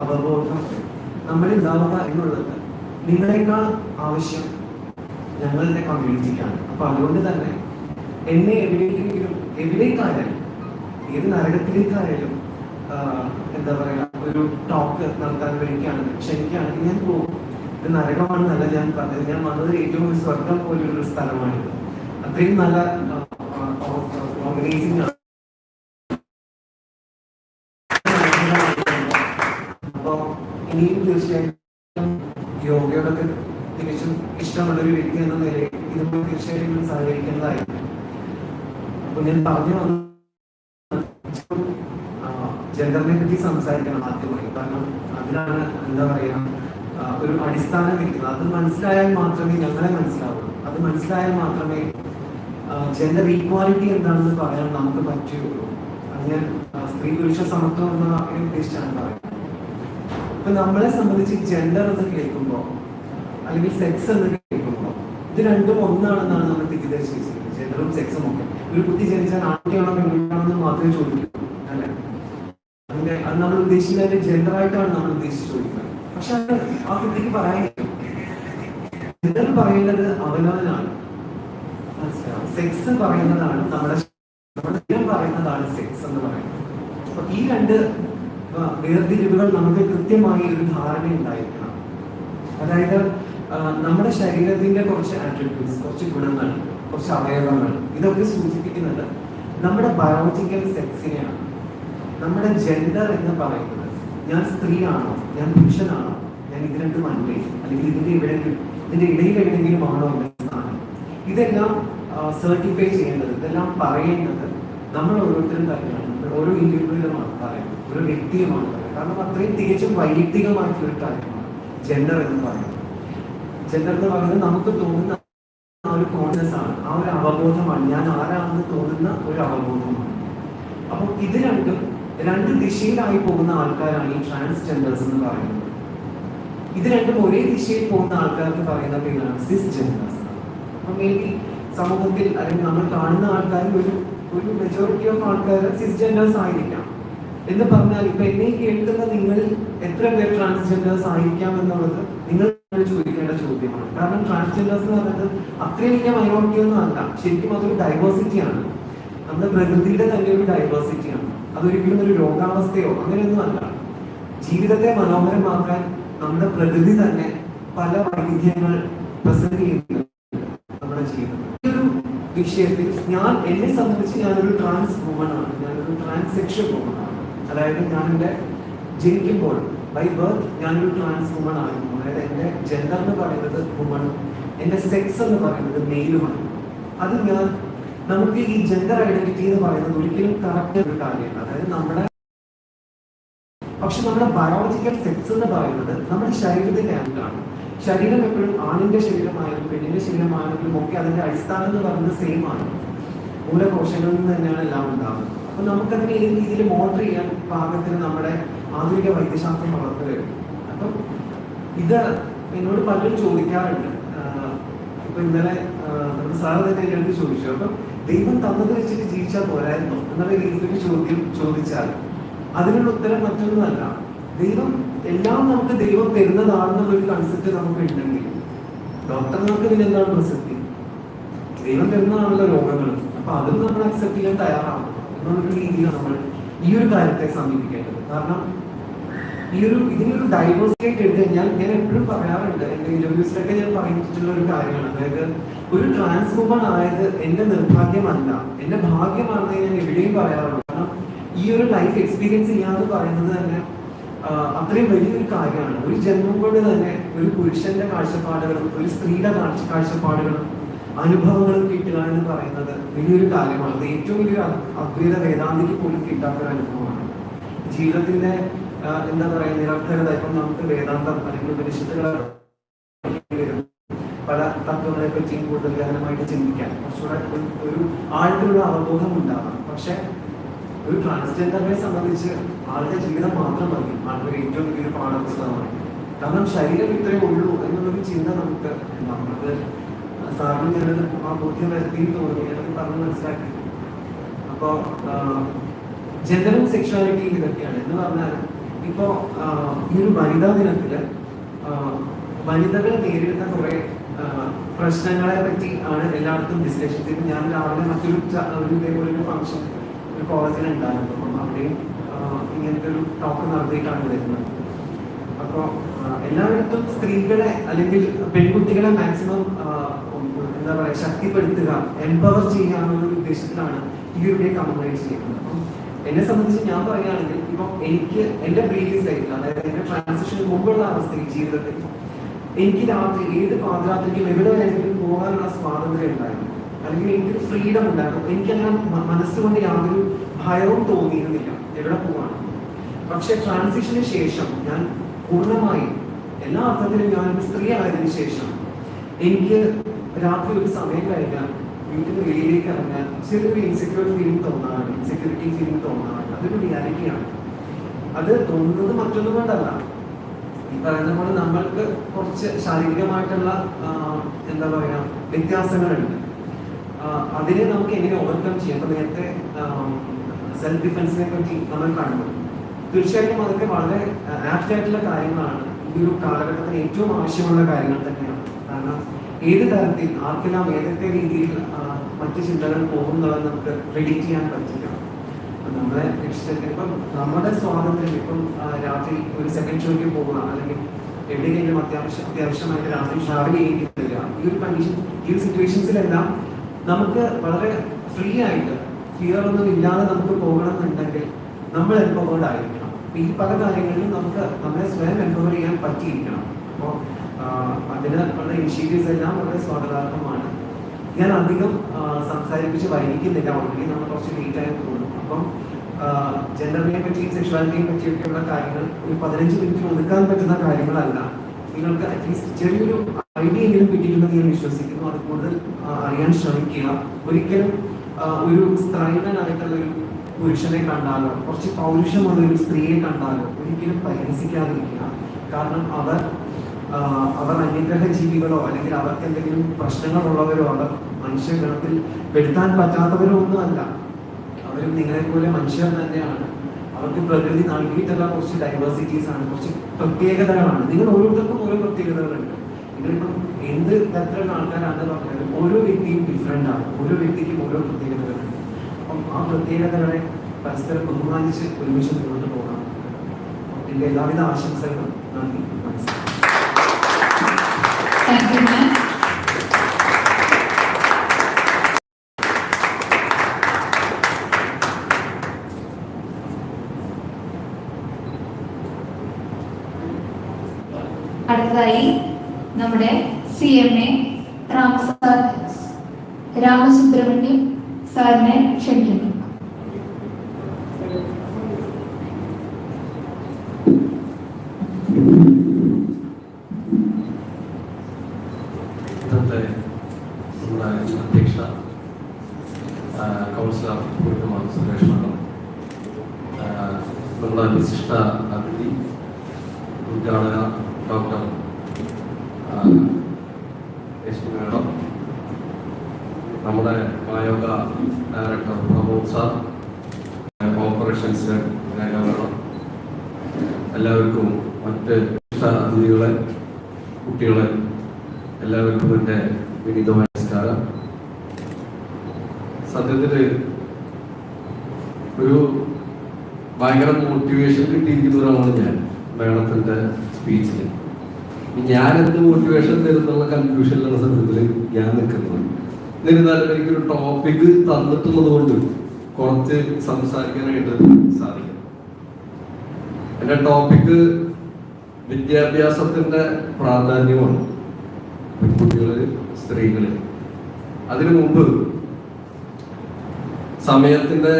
അവബോധം നമ്മളിൽ ഉണ്ടാവുക എന്നുള്ളത് നിങ്ങളെക്കാൾ ആവശ്യം ഞങ്ങളുടെ കമ്മ്യൂണിറ്റിക്കാണ്. അപ്പൊ അതുകൊണ്ട് തന്നെ എന്നെ എവിടേക്കായാലും ഏത് നരകത്തിലേക്കായാലും എന്താ പറയാ ഒരു ടോക്ക് നടത്താൻ വിളിക്കുകയാണെങ്കിൽ ക്ഷണിക്കുകയാണെങ്കിൽ ഞാൻ പോകും. ഇത് നരകമാണെന്നല്ല ഞാൻ പറഞ്ഞത്, ഞാൻ വന്നത് ഏറ്റവും ഒരു സ്വർഗം പോലുള്ള സ്ഥലമാണിത്. അത്രയും നല്ല ഓർഗനൈസിംഗ് ആണ്. അപ്പൊ ഇനിയും തീർച്ചയായിട്ടും യോഗയോടൊക്കെ തികച്ചും ഇഷ്ടമുള്ളൊരു വ്യക്തി എന്ന നിലയിൽ ഇതുപോലെ തീർച്ചയായിട്ടും സഹകരിക്കുന്നതായിരിക്കും. അപ്പൊ ഞാൻ പറഞ്ഞു വന്നു ജെൻഡറിനെ പറ്റി സംസാരിക്കണം ആദ്യമായി. കാരണം അതിനാണ് എന്താ പറയാ ഒരു അടിസ്ഥാനം കിട്ടുന്നത്. അത് മനസ്സിലായാൽ മാത്രമേ ഞങ്ങളെ മനസ്സിലാവുള്ളൂ. അത് മനസ്സിലായാൽ മാത്രമേ ജെൻഡർ ഈക്വാലിറ്റി എന്താണെന്ന് പറയാൻ നമുക്ക് പറ്റുകയുള്ളൂ. അത് ഞാൻ സ്ത്രീ പുരുഷ സമത്വം എന്ന ഉദ്ദേശിച്ചാണ് പറയുന്നത്. ഇപ്പൊ നമ്മളെ സംബന്ധിച്ച് ജെൻഡർ എന്ന് കേൾക്കുമ്പോൾ അല്ലെങ്കിൽ സെക്സ് എന്ന് കേൾക്കുമ്പോൾ ഇത് രണ്ടും ഒന്നാണെന്നാണ് നമ്മൾ തെറ്റിദ്ധരിച്ച് വെച്ചിരിക്കുന്നത്. ജെൻഡറും സെക്സും ഒക്കെ ഒരു കുട്ടി ജനിച്ചാൽ ആൺകുട്ടിയാണോ പെൺകുട്ടിയാണോ എന്ന് മാത്രമേ ചോദിക്കൂ അല്ലെ. അതിന്റെ അത് നമ്മൾ ഉദ്ദേശിക്കുന്നത് ജെൻഡറായിട്ടാണ് നമ്മൾ ഉദ്ദേശിച്ച് ചോദിക്കുന്നത്. പക്ഷെ ആ കുട്ടിക്ക് പറയാൻ ജെൻഡർ പറയുന്നത് അവനവനാണ്, മനസ്സിലാവും. സെക്സ് പറയുന്നതാണ് നമ്മുടെ പറയുന്നതാണ് സെക്സ് എന്ന് പറയുന്നത്. അപ്പൊ ഈ രണ്ട് വേർതിരിവുകൾ നമുക്ക് കൃത്യമായി ഒരു ധാരണ ഉണ്ടായിരിക്കണം. അതായത് നമ്മുടെ ശരീരത്തിന്റെ കുറച്ച് ആട്രിബ്യൂട്ട്സ്, കുറച്ച് ഗുണങ്ങൾ, കുറച്ച് അവയവങ്ങൾ, ഇതൊക്കെ സൂചിപ്പിക്കുന്നത് നമ്മുടെ ബയോളജിക്കൽ സെക്സിനെയാണ്. നമ്മുടെ ജെൻഡർ എന്ന് പറയുന്നത് ഞാൻ സ്ത്രീയാണോ, ഞാൻ പുരുഷനാണോ, ഞാൻ ഇത് രണ്ടും അല്ലേ, അല്ലെങ്കിൽ ഇതിന്റെ ഇടയിൽ എവിടെയെങ്കിലും ആണോ എന്ന സ്ഥാനം, ഇതെല്ലാം സർട്ടിഫൈ ചെയ്യേണ്ടത്, ഇതെല്ലാം പറയേണ്ടത് നമ്മൾ ഓരോരുത്തരും തന്നെയാണ്. ഓരോ ഇൻഡിവിജ്വലുമാണ് പറയുന്നത്, ഓരോ വ്യക്തിയുമാണ് പറയുന്നത്. കാരണം അത്രയും തികച്ചും വൈയക്തികമായിട്ടുള്ള ഒരു കാര്യമാണ് ജെൻഡർ എന്ന് പറയുന്നത്. ജെൻഡർ എന്ന് പറയുന്നത് നമുക്ക് തോന്നുന്ന ആ ഒരു കോൺഷ്യസ് ആണ്, ആ ഒരു അവബോധമാണ്, ഞാൻ ആരാണെന്ന് തോന്നുന്ന ഒരു അവബോധമാണ്. അപ്പം ഇത് രണ്ട് ദിശയിലായി പോകുന്ന ആൾക്കാരാണ് ഈ ട്രാൻസ്ജെൻഡേഴ്സ് എന്ന് പറയുന്നത്. ഇത് രണ്ടും ഒരേ ദിശയിൽ പോകുന്ന ആൾക്കാർക്ക് പറയുന്ന പേരാണ് സിസ് ജെൻഡേഴ്സ്. അപ്പൊ മേ ബി സമൂഹത്തിൽ അല്ലെങ്കിൽ നമ്മൾ കാണുന്ന ആൾക്കാരിൽ ഒരു മെജോറിറ്റി ഓഫ് ആൾക്കാർ സിസ് ജെൻഡേഴ്സ് ആയിരിക്കാം. എന്ന് പറഞ്ഞാൽ ഇപ്പൊ എന്നെ കേൾക്കുന്ന നിങ്ങളിൽ എത്ര പേർ ട്രാൻസ്ജെൻഡേഴ്സ് ആയിരിക്കാം എന്നുള്ളത് നിങ്ങൾ ചോദിക്കേണ്ട ചോദ്യമാണ്. കാരണം ട്രാൻസ്ജെൻഡേഴ്സ് എന്ന് പറയുന്നത് അത്രയും വലിയ മൈനോറിറ്റി ഒന്നും അല്ല. ശരിക്കും അതൊരു ഡൈവേഴ്സിറ്റിയാണ്, നമ്മുടെ പ്രകൃതിയുടെ തന്നെ ഒരു ഡൈവേഴ്സിറ്റിയാണ്. അതൊരിക്കലും ഒരു രോഗാവസ്ഥയോ അങ്ങനെയൊന്നും അല്ല. ജീവിതത്തെ മനോഹരമാക്കാൻ നമ്മുടെ പ്രകൃതി തന്നെ പല വൈവിധ്യങ്ങൾ പ്രസന്റ് ചെയ്യുന്നുണ്ട് നമ്മുടെ ജീവിതത്തിൽ. ഈ ഒരു വിഷയത്തിൽ എന്നെ സംബന്ധിച്ച് ഞാനൊരു ട്രാൻസ് വുമൺ ആണ്, ഞാനൊരു ട്രാൻസ്സെക്ഷൽ വുമൺ ആണ്. അതായത് ഞാൻ എൻ്റെ ജനിക്കുമ്പോൾ ബൈ ബർത്ത് ഞാനൊരു ട്രാൻസ് വുമൺ ആയിരുന്നു. അതായത് എൻ്റെ ജെൻഡർ എന്ന് പറയുന്നത് വുമണും എൻ്റെ സെക്സ് എന്ന് പറയുന്നത് മെയിലുമാണ്. അത് നമുക്ക് ഈ ജെൻഡർ ഐഡന്റിറ്റി എന്ന് പറയുന്നത് ഒരിക്കലും കറക്റ്റ് ഒരു കാര്യമാണ്. അതായത് പക്ഷെ നമ്മുടെ ബയോളജിക്കൽ സെക്സ് എന്ന് പറയുന്നത് നമ്മുടെ ശരീരത്തിന്റെ ആക്ടാണ്. ശരീരം എപ്പോഴും ആണിന്റെ ശരീരമായാലും പെണ്ണിന്റെ ശരീരമായാലും ഒക്കെ അതിന്റെ അടിസ്ഥാനം എന്ന് പറയുന്നത് സെയിം ആണ്. മൂലകോശങ്ങളിൽ നിന്ന് തന്നെയാണ് എല്ലാം ഉണ്ടാകുന്നത്. അപ്പൊ നമുക്കതിനെ ഏത് രീതിയിൽ മോൾഡർ ചെയ്യാൻ പാകത്തിന് നമ്മുടെ ആധുനിക വൈദ്യശാസ്ത്രം വളർന്നു വരും. അപ്പം ഇത് എന്നോട് പലരും ചോദിക്കാറുണ്ട്. ഇപ്പൊ ഇന്നലെ നമ്മുടെ സാറ് തന്നെ എന്നോട് ചോദിച്ചു, അപ്പം ദൈവം തന്നത് വെച്ചിട്ട് ജീവിച്ചാൽ പോരായിരുന്നോ എന്നുള്ള രീതിയിലൊരു ചോദ്യം ചോദിച്ചാൽ അതിനുള്ള ഉത്തരം മറ്റൊന്നുമല്ല. എല്ലാം നമുക്ക് ദൈവം തരുന്നതാണെന്നുള്ളൊരു കൺസെപ്റ്റ് നമുക്ക് ഉണ്ടെങ്കിൽ ഡോക്ടർമാർക്ക് പിന്നെ എന്താണ് പ്രസക്തി? ദൈവം തരുന്നതാണല്ലോ രോഗങ്ങൾ. അപ്പൊ അതും നമ്മൾ അക്സെപ്റ്റ് ചെയ്യാൻ തയ്യാറാണ് എന്നുള്ളൊരു രീതിയിലാണ് നമ്മൾ ഈ ഒരു കാര്യത്തെ സമീപിക്കേണ്ടത്. കാരണം ഇതിനൊരു ഡൈവേഴ്സിറ്റി എടുത്തു കഴിഞ്ഞാൽ ഞാൻ എപ്പോഴും പറയാറുണ്ട്, എന്റെ ഇന്റർവ്യൂസിലൊക്കെ ഞാൻ പറഞ്ഞിട്ടുള്ള ഒരു കാര്യമാണ്. അതായത് ഒരു ട്രാൻസ് വുമൺ ആയത് എന്റെ നിർഭാഗ്യമല്ല, എന്റെ ഭാഗ്യമാണെന്ന് ഞാൻ എവിടെയും പറയാറുള്ളൂ. കാരണം ഈ ഒരു ലൈഫ് എക്സ്പീരിയൻസ് ചെയ്യാന്ന് പറയുന്നത് തന്നെ അത്രയും വലിയൊരു കാര്യമാണ്. ഒരു ജന്മം കൊണ്ട് തന്നെ ഒരു പുരുഷന്റെ കാഴ്ചപ്പാടുകളും ഒരു സ്ത്രീയുടെ കാഴ്ചപ്പാടുകളും അനുഭവങ്ങളും കിട്ടുക എന്ന് പറയുന്നത് വലിയൊരു കാര്യമാണ്. അത് ഏറ്റവും വലിയൊരു അദ്വൈത വേദാന്തിക്ക് പോലും കിട്ടാത്തൊരു അനുഭവമാണ്. ജീവിതത്തിന്റെ എന്താ പറയാ നിരർത്ഥകത. ഇപ്പം നമുക്ക് വേദാന്തം അല്ലെങ്കിൽ ഉപനിഷത്തുകൾ പല തത്വങ്ങളെ പറ്റിയും കൂടുതൽ ഗഹനമായിട്ട് ചിന്തിക്കാൻ കുറച്ചുകൂടെ ഒരു ആഴത്തിലുള്ള അവബോധം ഉണ്ടാകാം. പക്ഷെ ഒരു ട്രാൻസ്ജെൻഡറിനെ സംബന്ധിച്ച് ആളുടെ ജീവിതം മാത്രം മതി ആളുടെ ഏറ്റവും വലിയൊരു പാഠപുസ്തകമാണ്. കാരണം ശരീരം ഇത്രയേ ഉള്ളൂ എന്നുള്ളൊരു ചിന്ത നമുക്ക് സാറിന് ഞാനത് ആ ബോധ്യം വരുത്തി തോന്നി, ഞാനത് പറഞ്ഞ് മനസ്സിലാക്കി. അപ്പോൾ ജെൻഡറും സെക്ഷുവാലിറ്റിയും ഇതൊക്കെയാണ് എന്ന് പറഞ്ഞാൽ ഇപ്പോൾ ഈ ഒരു വനിതാ ദിനത്തിൽ വനിതകൾ നേരിടുന്ന കുറേ പ്രശ്നങ്ങളെ പറ്റി ആണ് എല്ലായിടത്തും ഡിസ്കഷൻസ്. ഇപ്പം ഞാൻ രാവിലെ മറ്റൊരു ഇതേപോലെ ഒരു ഫംഗ്ഷൻ ഒരു കോളേജിൽ ഉണ്ടായിരുന്നു. അപ്പം അവിടെയും ഇങ്ങനത്തെ ഒരു ടോക്ക് നടത്തിയിട്ടാണ് വരുന്നത്. അപ്പോൾ എല്ലായിടത്തും സ്ത്രീകളെ അല്ലെങ്കിൽ പെൺകുട്ടികളെ മാക്സിമം എന്താ പറയുക ശക്തിപ്പെടുത്തുക, എംപവർ ചെയ്യുക എന്നുള്ള ഉദ്ദേശത്തിലാണ് ഈ ഒരു ഡേ കമ്മമറേറ്റ് ചെയ്യുന്നത്. അപ്പം എന്നെ സംബന്ധിച്ച് ഞാൻ പറയുകയാണെങ്കിൽ ഇപ്പം എനിക്ക് എൻ്റെ പ്രീവിയസ് ലൈഫിൽ, അതായത് എൻ്റെ ട്രാൻസിഷന് മുമ്പുള്ള അവസ്ഥയിൽ ജീവിതത്തിൽ എനിക്ക് രാത്രി ഏത് പാതിരാത്രിക്കും എവിടെ വേണമെങ്കിലും പോകാനുള്ള സ്വാതന്ത്ര്യം ഉണ്ടായിരുന്നു, അല്ലെങ്കിൽ എനിക്കൊരു ഫ്രീഡം ഉണ്ടായിരുന്നു. എനിക്കങ്ങനെ മനസ്സുകൊണ്ട് യാതൊരു ഭയവും തോന്നിയിരുന്നില്ല എവിടെ പോവാണ്. പക്ഷെ ട്രാൻസിഷന് ശേഷം ഞാൻ പൂർണ്ണമായും എല്ലാ അർത്ഥത്തിലും ഞാനൊരു സ്ത്രീ ആയതിനു ശേഷം എനിക്ക് രാത്രി ഒരു സമയം കഴിഞ്ഞാൽ വീട്ടിൽ വെളിയിലേക്ക് ഇറങ്ങാൻ ചെറിയൊരു ഇൻസെക്യൂരിറ്റി ഫീലിംഗ് തോന്നാറുണ്ട്. അതൊരു റിയാലിറ്റിയാണ്. അത് തോന്നുന്നത് മറ്റൊന്നും കൊണ്ടല്ല, ഈ പറയുന്ന പോലെ നമ്മൾക്ക് കുറച്ച് ശാരീരികമായിട്ടുള്ള എന്താ പറയുക വ്യത്യാസങ്ങളുണ്ട്. അതിനെ നമുക്ക് എങ്ങനെ ഓവർകം ചെയ്യാം. അപ്പൊ നേരത്തെ സെൽഫ് ഡിഫെൻസിനെ പറ്റി നമ്മൾ കണ്ടു. തീർച്ചയായിട്ടും അതൊക്കെ വളരെ ആപ്റ്റ് ആയിട്ടുള്ള കാര്യങ്ങളാണ്. ഈ ഒരു കാലഘട്ടത്തിന് ഏറ്റവും ആവശ്യമുള്ള കാര്യങ്ങൾ തന്നെയാണ്. കാരണം ഏത് തരത്തിൽ ആർക്കെല്ലാം ഏതൊക്കെ രീതിയിൽ മറ്റു ചിന്തകൾ പോകുന്നുള്ളത് നമുക്ക് പ്രെഡിക്റ്റ് ചെയ്യാൻ പറ്റില്ല. നമ്മളെ ഇഷ്ടത്തിന് ഇപ്പം നമ്മുടെ സ്വാതന്ത്ര്യം ഇപ്പം രാത്രി ഒരു സെക്കൻഡ് ഷോയ്ക്ക് പോകുക, അല്ലെങ്കിൽ എവിടെയെങ്കിലും അത്യാവശ്യമായിട്ട് രാത്രി ട്രാവൽ ചെയ്യേണ്ടിയിട്ടില്ല. ഈ ഒരു കണ്ടീഷൻ, ഈ ഒരു സിറ്റുവേഷൻസിലെല്ലാം നമുക്ക് വളരെ ഫ്രീ ആയിട്ട് ഫിയർ ഒന്നും ഇല്ലാതെ നമുക്ക് പോകണമെന്നുണ്ടെങ്കിൽ നമ്മൾ എംപവേർഡ് ആയിരിക്കണം. ഈ പല കാര്യങ്ങളിലും നമുക്ക് നമ്മളെ സ്വയം എംപവർ ചെയ്യാൻ പറ്റിയിരിക്കണം. അപ്പോൾ അതിന് ഉള്ള ഇനിഷ്യേറ്റീവ്സ് എല്ലാം വളരെ സ്വാഗതാർഹമാണ്. ഞാൻ അധികം സംസാരിപ്പിച്ച് വൈകിക്കുന്നില്ല, ഓൾറെഡി നമ്മൾ കുറച്ച് ലേറ്റ് ആയി തോന്നും. അപ്പം ജെൻഡറിനെ പറ്റിയും സെക്ഷുവാലിറ്റിയെ പറ്റിയൊക്കെയുള്ള കാര്യങ്ങൾ ഒരു 15 മിനിറ്റ് ഒതുക്കാൻ പറ്റുന്ന കാര്യങ്ങളല്ല. നിങ്ങൾക്ക് അറ്റ്ലീസ്റ്റ് ചെറിയൊരു ഐഡിയ എങ്കിലും കിട്ടിയിട്ടുണ്ടെന്ന് ഞാൻ വിശ്വസിക്കുന്നു. അത് കൂടുതൽ അറിയാൻ ശ്രമിക്കുക. ഒരിക്കലും ഒരു സ്ത്രൈണനായിട്ടുള്ള ഒരു പുരുഷനെ കണ്ടാലോ കുറച്ച് പൗരുഷമുള്ള ഒരു സ്ത്രീയെ കണ്ടാലോ ഒരിക്കലും പരിഹസിക്കാതിരിക്കുക. കാരണം അവർ അന്യഗ്രഹ ജീവികളോ അല്ലെങ്കിൽ അവർക്ക് എന്തെങ്കിലും പ്രശ്നങ്ങളുള്ളവരോ അവർ മനുഷ്യഗണത്തിൽ പെടുത്താൻ പറ്റാത്തവരോ ഒന്നുമല്ല. അവരും നിങ്ങളെപ്പോലെ മനുഷ്യർ തന്നെയാണ്. അവർക്ക് പ്രകൃതി നൽകിയിട്ടുള്ള കുറച്ച് ഡൈവേഴ്സിറ്റീസ് ആണ്, കുറച്ച് പ്രത്യേകതകളാണ്. നിങ്ങൾ ഓരോരുത്തർക്കും ഓരോ പ്രത്യേകതകളുണ്ട്. നിങ്ങളിപ്പം എന്ത് തരത്തിലുള്ള ആൾക്കാരാണെന്ന് പറഞ്ഞാലും ഓരോ വ്യക്തിയും ഡിഫറെൻ്റ് ആണ്. ഓരോ വ്യക്തിക്കും ഓരോ പ്രത്യേകതകളുണ്ട്. അപ്പം ആ പ്രത്യേകതകളെ പരസ്പരം ബഹുമാനിച്ച് ഒരുമിച്ച് മുന്നോട്ട് പോകാം. എൻ്റെ എല്ലാവിധ ആശംസകളും നന്ദി. മനസ്സിലാക്കി. അടുത്തതായി നമ്മുടെ CMA രാമസുബ്രഹ്മണ്യം സാറിനെ ക്ഷണിക്കുന്നു. ഇന്നത്തെ നമ്മുടെ അധ്യക്ഷ കൗൺസിലർ പൂർണിമ സുരേഷ് മാഡം, നമ്മുടെ വിശിഷ്ട അതിഥി ഉദ്ഘാടക ഡോക്ടർ ലക്ഷ്മി മാഡം, നമ്മുടെ Aayog director Pramod sir, operations രേഖ മാഡം, എല്ലാവർക്കും മറ്റ് വിശിഷ്ട അതിഥികളെ, കുട്ടികളെ എല്ലാവർക്കും എൻ്റെ വിനീതമായ നമസ്കാരം. സത്യത്തിൽ ഒരു ഭയങ്കര മോട്ടിവേഷൻ കിട്ടിയിരിക്കുന്ന ഒരാളാണ് ഞാൻ മേഡത്തിൻ്റെ സ്പീച്ചിൽ. ഞാനെന്ത് മോട്ടിവേഷൻ തരുന്നുള്ള കൺഫ്യൂഷനിലാണ് സത്യത്തിൽ ഞാൻ നിൽക്കുന്നത്. എന്നിരുന്നാലും എനിക്കൊരു ടോപ്പിക് തന്നിട്ടുള്ളത് കൊണ്ട് കുറച്ച് സംസാരിക്കാനായിട്ട് സാധിക്കും. എൻ്റെ ടോപ്പിക് വിദ്യാഭ്യാസത്തിൻ്റെ പ്രാധാന്യമാണ്. പെൺകുട്ടികള്, സ്ത്രീകള്. അതിനു മുമ്പ് സമയത്തിന്റെ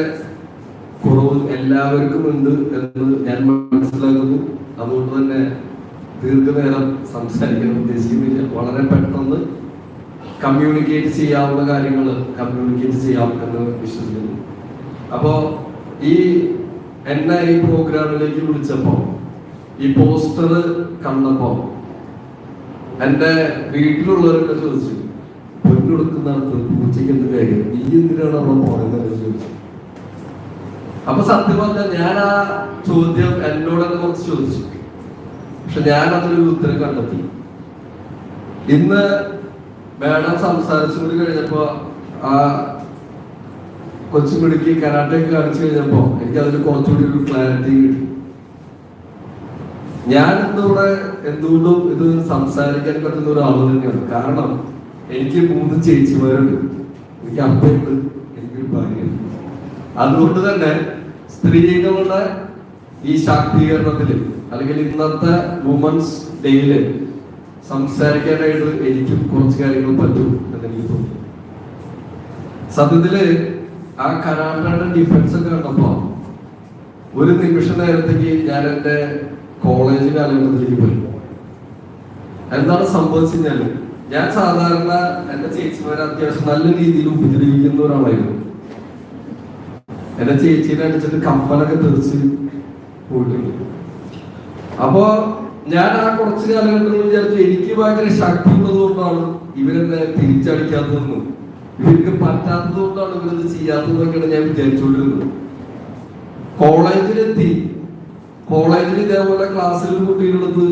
കുറവ് എല്ലാവർക്കും ഉണ്ട് എന്ന് ഞാൻ മനസ്സിലാക്കുന്നു. അതുകൊണ്ട് തന്നെ ദീർഘനേരം സംസാരിക്കാൻ ഉദ്ദേശിക്കുന്നില്ല. വളരെ പെട്ടെന്ന് കമ്മ്യൂണിക്കേറ്റ് ചെയ്യാവുന്ന കാര്യങ്ങൾ കമ്മ്യൂണിക്കേറ്റ് ചെയ്യാം എന്ന് വിശ്വസിക്കുന്നു. അപ്പോൾ എന്നെ ഈ പ്രോഗ്രാമിലേക്ക് വിളിച്ചപ്പോൾ, ഈ പോസ്റ്റർ കണ്ടപ്പോൾ എൻ്റെ വീട്ടിലുള്ളവരൊക്കെ ചോദിച്ചു, പെണ്ണെടുക്കുന്നിടത്ത് പൂച്ചയ്ക്ക് എന്ത് കാര്യം, നീ എന്തിനാണ് അവിടെ പോകുന്നത് ചോദിച്ചു. അപ്പൊ സത്യം പറഞ്ഞാൽ ഞാൻ ആ ചോദ്യം എന്നോട് തന്നെ കുറച്ച് ചോദിച്ചു. പക്ഷെ ഞാൻ അതിലൊരു ഉത്തരം കണ്ടെത്തി. ഇന്ന് മാഡം സംസാരിച്ചുകൂടി കഴിഞ്ഞപ്പോ ആ കൊച്ചുപിടിക്ക് കരാട്ടയൊക്കെ കാണിച്ചു കഴിഞ്ഞപ്പോ എനിക്ക് അതിൽ കുറച്ചുകൂടി ഒരു ക്ലാരിറ്റി കിട്ടി. ഞാൻ ഇന്നിവിടെ എന്തുകൊണ്ടും ഇത് സംസാരിക്കാൻ പറ്റുന്ന ഒരാൾ തന്നെയാണ്. കാരണം എനിക്ക് 3 ചേച്ചിമാരുണ്ട്, എനിക്ക് അപ്പയുണ്ട്, എനിക്കൊരു ഭാര്യയുണ്ട്. അതുകൊണ്ട് തന്നെ സ്ത്രീകളുടെ ഈ ശാക്തീകരണത്തില് അല്ലെങ്കിൽ ഇന്നത്തെ വുമൻസ് ഡേയില് സംസാരിക്കാനായിട്ട് എനിക്കും കുറച്ച് കാര്യങ്ങൾ പറ്റും എന്നെനിക്ക് തോന്നി. സത്യത്തില് ആ കരാട്ടയുടെ ഡിഫൻസ് ഒക്കെ കണ്ടപ്പോ ഒരു നിമിഷ നേരത്തേക്ക് ഞാൻ എന്റെ കോളേജ് കാലഘട്ടത്തിലേക്ക് പോയി. എന്താണ് സംഭവിച്ചാല്, ഞാൻ സാധാരണ എന്റെ ചേച്ചിമാരെ അത്യാവശ്യം നല്ല രീതിയിൽ ഉപദ്രവിക്കുന്ന ഒരാളായിരുന്നു. എന്റെ ചേച്ചീനെ അടിച്ചിട്ട് കപ്പലൊക്കെ തെറിച്ച് പോയിട്ടുണ്ട്. അപ്പോ ഞാൻ ആ കുറച്ച് കാലഘട്ടത്തിൽ വിചാരിച്ചു എനിക്ക് ഭയങ്കര ശക്തി ഉള്ളത് കൊണ്ടാണ് ഇവരെന്നെ തിരിച്ചടിക്കാത്തതെന്നും ഇവർക്ക് പറ്റാത്തത് കൊണ്ടാണ് ഇവരത് ചെയ്യാത്തതെന്നൊക്കെയാണ് ഞാൻ വിചാരിച്ചുകൊണ്ടിരുന്നത്. കോളേജിലെത്തി. കോളേജിൽ ഇതേപോലെ ക്ലാസ്സിൽ കുട്ടികളെടുത്ത്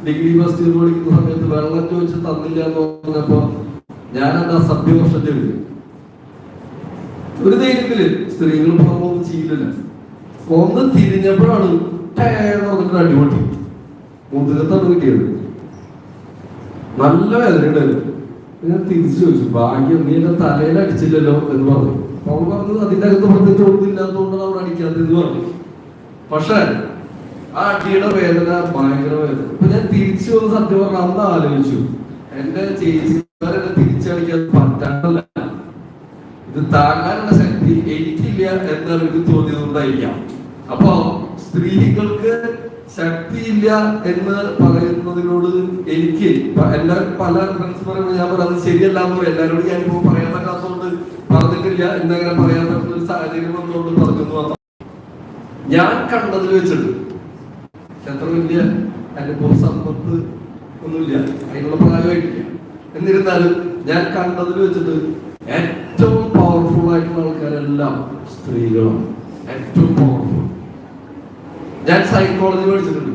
ഡിഗ്രി ഫസ്റ്റ് ഇയർ പഠിക്കുന്ന സമയത്ത് വെള്ളം ചോദിച്ച് തന്നില്ല എന്ന് പറഞ്ഞപ്പോ ഞാൻ അത് അസഭ്യവർഷം ചെയ്തു. ഒരു ധൈര്യത്തില് സ്ത്രീകൾ പുറമൊന്നും ചെയ്യില്ല. ഒന്ന് തിരിഞ്ഞപ്പോഴാണ് പറഞ്ഞിട്ട് അടിപൊളി മുതുകത്താണ് കിട്ടിയത്. നല്ല വേദന ഉണ്ടായിരുന്നു. ഞാൻ തിരിച്ചു ചോദിച്ചു, ഭാഗ്യം നീ എന്റെ തലയിൽ അടിച്ചില്ലല്ലോ എന്ന് പറഞ്ഞു. അവൾ പറഞ്ഞത് അതിന്റെ അകത്ത് പ്രത്യേകിച്ച് ഒന്നും ഇല്ലാത്തതുകൊണ്ടാണ് അവൾ അടിക്കാത്തതെന്ന് പറഞ്ഞു. പക്ഷെ ആ അടിയുടെ വേദന ഭയങ്കര വേദന. അപ്പൊ ഞാൻ തിരിച്ചു വന്ന് സത്യം പറഞ്ഞ അന്ന് ആലോചിച്ചു, എന്റെ ചേച്ചിമാരെ തിരിച്ചടിക്കാൻ പറ്റാനല്ല, ഇത് താങ്ങാനുള്ള ശക്തി എനിക്കില്ല എന്നാണ് എനിക്ക് തോന്നിയതുകൊണ്ടായിരിക്കാം. അപ്പൊ സ്ത്രീകൾക്ക് ശക്തിയില്ല എന്ന് പറയുന്നതിനോട് എനിക്ക് എല്ലാ പല ഫ്രണ്ട്സ് പറയുമ്പോൾ ഞാൻ പറയുന്നത് ശരിയല്ല എന്ന് പറയും. എല്ലാവരോടും ഞാനിപ്പോ പറയാൻ പറ്റാത്തതുകൊണ്ട് പറഞ്ഞിട്ടില്ല, എന്നങ്ങനെ പറയാൻ പറ്റുന്ന ഒരു സാഹചര്യം വന്നുകൊണ്ട് പറഞ്ഞു. ഞാൻ കണ്ടതിൽ വെച്ചിട്ട് എത്ര വലിയ അനുഭവ സമ്പത്ത് ഒന്നുമില്ല, അതിനുള്ള പ്രായമായിട്ടില്ല. എന്നിരുന്നാലും ഞാൻ കണ്ടതിൽ വെച്ചിട്ട് ഏറ്റവും പവർഫുൾ ആയിട്ടുള്ള ആൾക്കാരെല്ലാം സ്ത്രീകളാണ്. ഏറ്റവും പവർഫുൾ. ഞാൻ സൈക്കോളജി പഠിച്ചിട്ടുണ്ട്.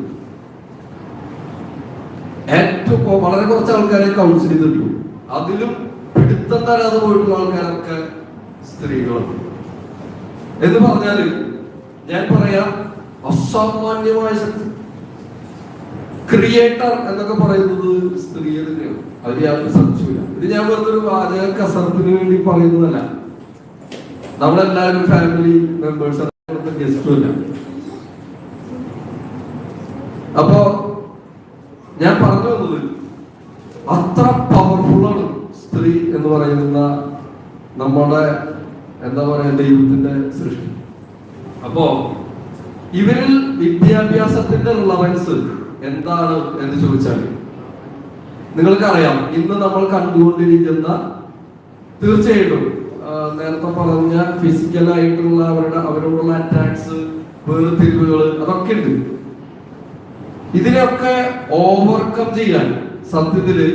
ഏറ്റവും വളരെ കുറച്ച് ആൾക്കാരെ കൗൺസിൽ ചെയ്തിട്ടുള്ളൂ. അതിലും പിടുത്തം തരാതെ പോയിട്ടുള്ള ആൾക്കാരൊക്കെ സ്ത്രീകളാണ്. എന്ന് പറഞ്ഞാല് ഞാൻ പറയാം, അസാമാന്യമായ ശക്തി. ക്രിയേറ്റർ എന്നൊക്കെ പറയുന്നത് സ്ത്രീയെ തന്നെയാണ്. അതിൽ യാതൊരു സംശയമില്ല. ഇത് ഞാൻ വെറുതെ ഒരു വാചക കസർത്തിന് വേണ്ടി പറയുന്നതല്ല. നമ്മളെല്ലാവരും ഫാമിലി മെമ്പേഴ്സ്, ഗസ്റ്റും ഇല്ല. അപ്പോ ഞാൻ പറഞ്ഞു വന്നത് അത്ര പവർഫുള്ളാണ് സ്ത്രീ എന്ന് പറയുന്ന നമ്മുടെ എന്താ പറയാ ദൈവത്തിന്റെ സൃഷ്ടി. അപ്പോ ഇവരിൽ വിദ്യാഭ്യാസത്തിന്റെ റിലവൻസ് എന്താണ് എന്ന് ചോദിച്ചാൽ നിങ്ങൾക്കറിയാം, ഇന്ന് നമ്മൾ കണ്ടുകൊണ്ടിരിക്കുന്ന തീർച്ചയായിട്ടും നേരത്തെ പറഞ്ഞ ഫിസിക്കലായിട്ടുള്ള അവരോടുള്ള അറ്റാക്സ്, വേർതിരിവുകൾ, അതൊക്കെ ഉണ്ട്. ഇതിനെയൊക്കെ ഓവർകം ചെയ്യാൻ സത്യത്തില്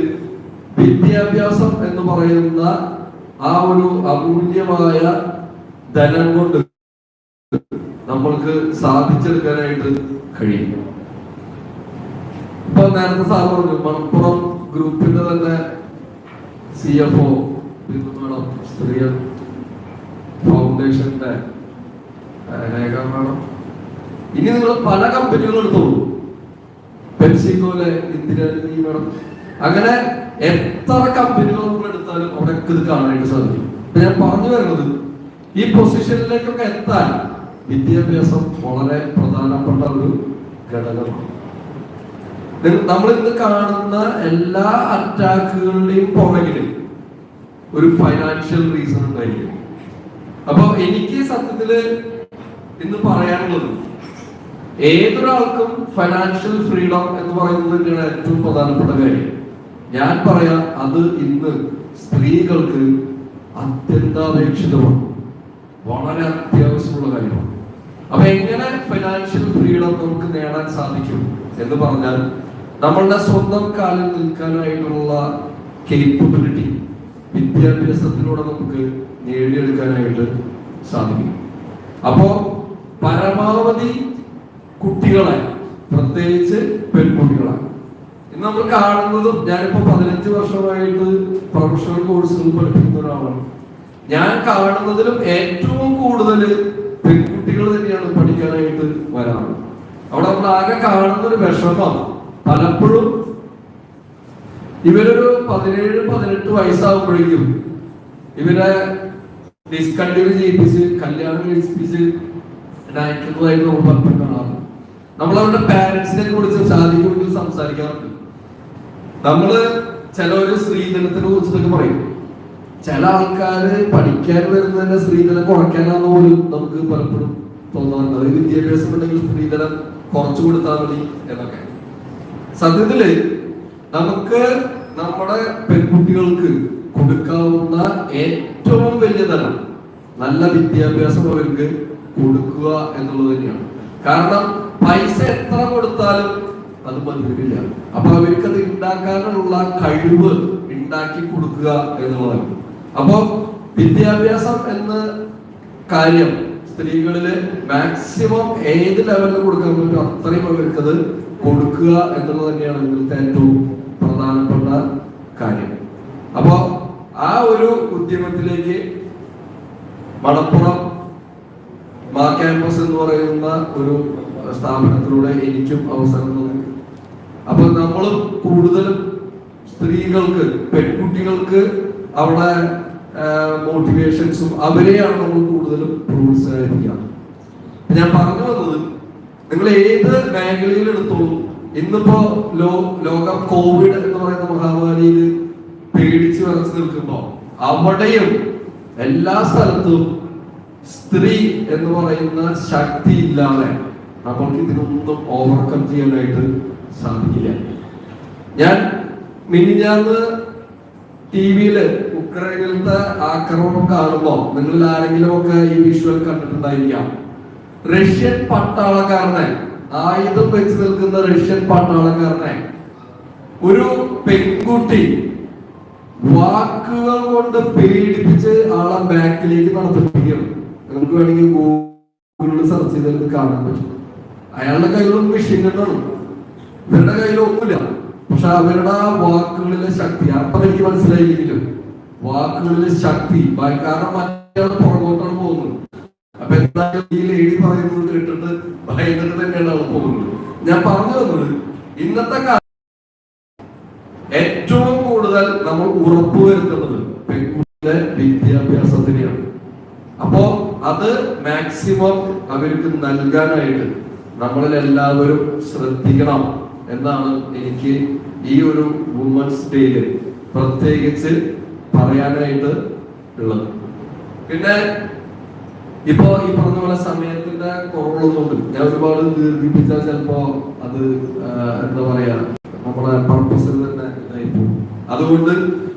വിദ്യാഭ്യാസം എന്ന് പറയുന്ന ആ ഒരു അമൂല്യമായ ധനം കൊണ്ട് നമ്മൾക്ക് സാധിച്ചെടുക്കാനായിട്ട് കഴിയും. ഇപ്പൊ നേരത്തെ സാർ പറഞ്ഞു, മലപ്പുറം ഗ്രൂപ്പിന്റെ തന്നെ CFO മേഡം, സ്ത്രീ ഫൗണ്ടേഷന്റെ രേഖ മേഡം. ഇനി നിങ്ങൾ പല കമ്പനികളും എടുത്തോളൂ, പെപ്സിക്കോലെ ഇന്ദിരാജി മേഡം, അങ്ങനെ എത്ര കമ്പനികൾ നമ്മൾ എടുത്താലും അവിടെ ഇത് കാണാനായിട്ട് സാധിക്കും. ഞാൻ പറഞ്ഞു വരുന്നത്, ഈ പൊസിഷനിലേക്കൊക്കെ എത്താൻ വിദ്യാഭ്യാസം വളരെ പ്രധാനപ്പെട്ട ഒരു ഘടകമാണ്. നമ്മൾ ഇന്ന് കാണുന്ന എല്ലാ അറ്റാക്കുകളുടെയും പുറകില് ഒരു ഫൈനാൻഷ്യൽ റീസൺ ഉണ്ടായിരിക്കും. അപ്പൊ എനിക്ക് സത്യത്തില് ഇന്ന് പറയാനുള്ളത്, ഏതൊരാൾക്കും ഫൈനാൻഷ്യൽ ഫ്രീഡം എന്ന് പറയുന്നത് തന്നെയാണ് ഏറ്റവും പ്രധാനപ്പെട്ട കാര്യം. ഞാൻ പറയാം, അത് ഇന്ന് സ്ത്രീകൾക്ക് അത്യന്താപേക്ഷിതമാണ്, വളരെ അത്യാവശ്യമുള്ള കാര്യമാണ്. അപ്പൊ എങ്ങനെ ഫൈനാൻഷ്യൽ ഫ്രീഡം നമുക്ക് നേടാൻ സാധിക്കും എന്ന് പറഞ്ഞാൽ, നമ്മളുടെ സ്വന്തം കാലിൽ നിൽക്കാനായിട്ടുള്ള കേപ്പബിലിറ്റി വിദ്യാഭ്യാസത്തിലൂടെ നമുക്ക് നേടിയെടുക്കാനായിട്ട് സാധിക്കും. അപ്പോ പരമാവധി കുട്ടികളെ, പ്രത്യേകിച്ച് പെൺകുട്ടികളെ, ഇന്ന് നമ്മൾ കാണുന്നതും, ഞാനിപ്പോ 15 വർഷമായിട്ട് പ്രൊഫഷണൽ കോഴ്സുകൾ പഠിപ്പിക്കുന്ന ഒരാളാണ്. ഞാൻ കാണുന്നതിലും ഏറ്റവും കൂടുതൽ പെൺകുട്ടികൾ തന്നെയാണ് പഠിക്കാനായിട്ട് വരാറ്. അവിടെ നമ്മൾ ആകെ കാണുന്ന ഒരു വിഷമം, പലപ്പോഴും ഇവരൊരു 17-18 വയസ്സാകുമ്പോഴേക്കും ഇവരെ ഡിസ്കണ്ടിന്യൂ ചെയ്യിപ്പിച്ച് കല്യാണം കഴിപ്പിച്ച് അയക്കുന്നതായിട്ട് നമ്മൾ പലപ്പോഴും കാണാറുണ്ട്. നമ്മൾ അവരുടെ പാരന്റ്സിനെ കുറിച്ച് സാധിക്കുമെങ്കിൽ സംസാരിക്കാറുണ്ട്. നമ്മള് ചിലവര് സ്ത്രീധനത്തിനെ കുറിച്ചൊക്കെ പറയും. ചില ആൾക്കാര് പഠിക്കാൻ വരുന്നതന്നെ സ്ത്രീധനം കുറയ്ക്കാനാന്ന് പോലും നമുക്ക് പലപ്പോഴും തോന്നാറുണ്ട്. അത് വിദ്യാഭ്യാസം ഉണ്ടെങ്കിൽ സ്ത്രീധനം കുറച്ചു കൊടുത്താൽ മതി എന്നൊക്കെ. സത്യത്തില് നമുക്ക് നമ്മുടെ പെൺകുട്ടികൾക്ക് കൊടുക്കാവുന്ന ഏറ്റവും വലിയ ധനം നല്ല വിദ്യാഭ്യാസം അവർക്ക് കൊടുക്കുക എന്നുള്ളത് തന്നെയാണ്. കാരണം പൈസ എത്ര കൊടുത്താലും അത് മതിവരില്ല. അപ്പൊ അവർക്ക് അത് ഉണ്ടാക്കാനുള്ള കഴിവ് ഉണ്ടാക്കി കൊടുക്കുക എന്നുള്ളതാണ്. അപ്പോ വിദ്യാഭ്യാസം എന്ന കാര്യം സ്ത്രീകളില് മാക്സിമം ഏത് ലെവലിൽ കൊടുക്കാൻ പറ്റും അത്രയും അവർക്കത് കൊടുക്കുക എന്നുള്ളത് തന്നെയാണ് ഇന്നത്തെ ഏറ്റവും പ്രധാനപ്പെട്ട കാര്യം. അപ്പോ ആ ഒരു ഉദ്യമത്തിലേക്ക് മണപ്പുറം മാ ക്യാമ്പസ് എന്ന് പറയുന്ന ഒരു സ്ഥാപനത്തിലൂടെ എനിക്കും അവസരം തോന്നി. അപ്പൊ നമ്മളും കൂടുതലും സ്ത്രീകൾക്ക്, പെൺകുട്ടികൾക്ക് അവിടെ മോട്ടിവേഷൻസും അവരെയാണ് നമ്മൾ കൂടുതലും പ്രോത്സാഹിപ്പിക്കുക. ഞാൻ പറഞ്ഞു വന്നത്, നിങ്ങൾ ഏത് മേഖലയിൽ എടുത്തോളൂ, ഇന്നിപ്പോ ലോകം കോവിഡ് എന്ന് പറയുന്ന മഹാമാരിയിൽ പേടിച്ചു വരച്ചു നിൽക്കുമ്പോ അവിടെയും എല്ലാ സ്ഥലത്തും സ്ത്രീ എന്ന് പറയുന്ന ശക്തി ഇല്ലാതെ നമ്മൾക്ക് ഇതിനൊന്നും ഓവർകം ചെയ്യാനായിട്ട് സാധിക്കില്ല. ഞാൻ മിനിഞ്ഞാന്ന് ടിവിയില് ഉക്രൈനിലത്തെ ആക്രമണം കാണുമ്പോ നിങ്ങളിൽ ആരെങ്കിലും ഒക്കെ ഈ വിഷ്വൽ കണ്ടിട്ടുണ്ടായിരിക്കാം. റഷ്യൻ പട്ടാളക്കാരനെ, ആയുധം വെച്ച് നിൽക്കുന്ന റഷ്യൻ പട്ടാളക്കാരനെ ഒരു പെൺകുട്ടി വാക്കുകൾ കൊണ്ട് പേടിപ്പിച്ച് ആളെ ബാക്കിലേക്ക് നടത്തിപ്പിക്കുകയാണ്. നമുക്ക് വേണമെങ്കിൽ ഗൂഗിളിൽ സെർച്ച് ചെയ്ത് കാണാൻ പറ്റും. അയാളുടെ കയ്യിലൊന്നും മെഷീൻ ഗണ്ണാണ്, ഇവരുടെ കയ്യിലൊന്നുമില്ല. പക്ഷെ അവരുടെ വാക്കുകളിലെ ശക്തി അപ്പൊ എനിക്ക് മനസ്സിലായില്ലെങ്കിലും വാക്കുകളിലെ ശക്തി, കാരണം മറ്റേ പുറകോട്ടാണ് പോകുന്നത്. അപ്പൊ എന്തായാലും ഈ ലേഡി പറയുന്നത് കേട്ടിട്ട് ഭയങ്കര തന്നെയാണ് അവൾ പോകുന്നത്. ഞാൻ പറഞ്ഞു വന്നത്, ഇന്നത്തെ കാലം ഏറ്റവും കൂടുതൽ നമ്മൾ ഉറപ്പുവരുത്തുന്നത് പെൺകുട്ടിയുടെ വിദ്യാഭ്യാസത്തിനെയാണ്. അപ്പോ അത് മാക്സിമം അവർക്ക് നൽകാനായിട്ട് നമ്മളിൽ എല്ലാവരും ശ്രദ്ധിക്കണം എന്നാണ് എനിക്ക് ഈ ഒരു വുമൻസ് ഡേയില് പ്രത്യേകിച്ച് പറയാനായിട്ട് ഉള്ളത്. പിന്നെ ഇപ്പോ ഈ പറഞ്ഞ പോലെ സമയത്തിന്റെ കുറവുള്ളതുകൊണ്ട് ഞാൻ ഒരുപാട് ദീർഘിപ്പിച്ചാൽ ചിലപ്പോ അത് എന്താ പറയാ നമ്മുടെ പർപ്പസിൽ തന്നെ ഇതായിപ്പോ. അതുകൊണ്ട്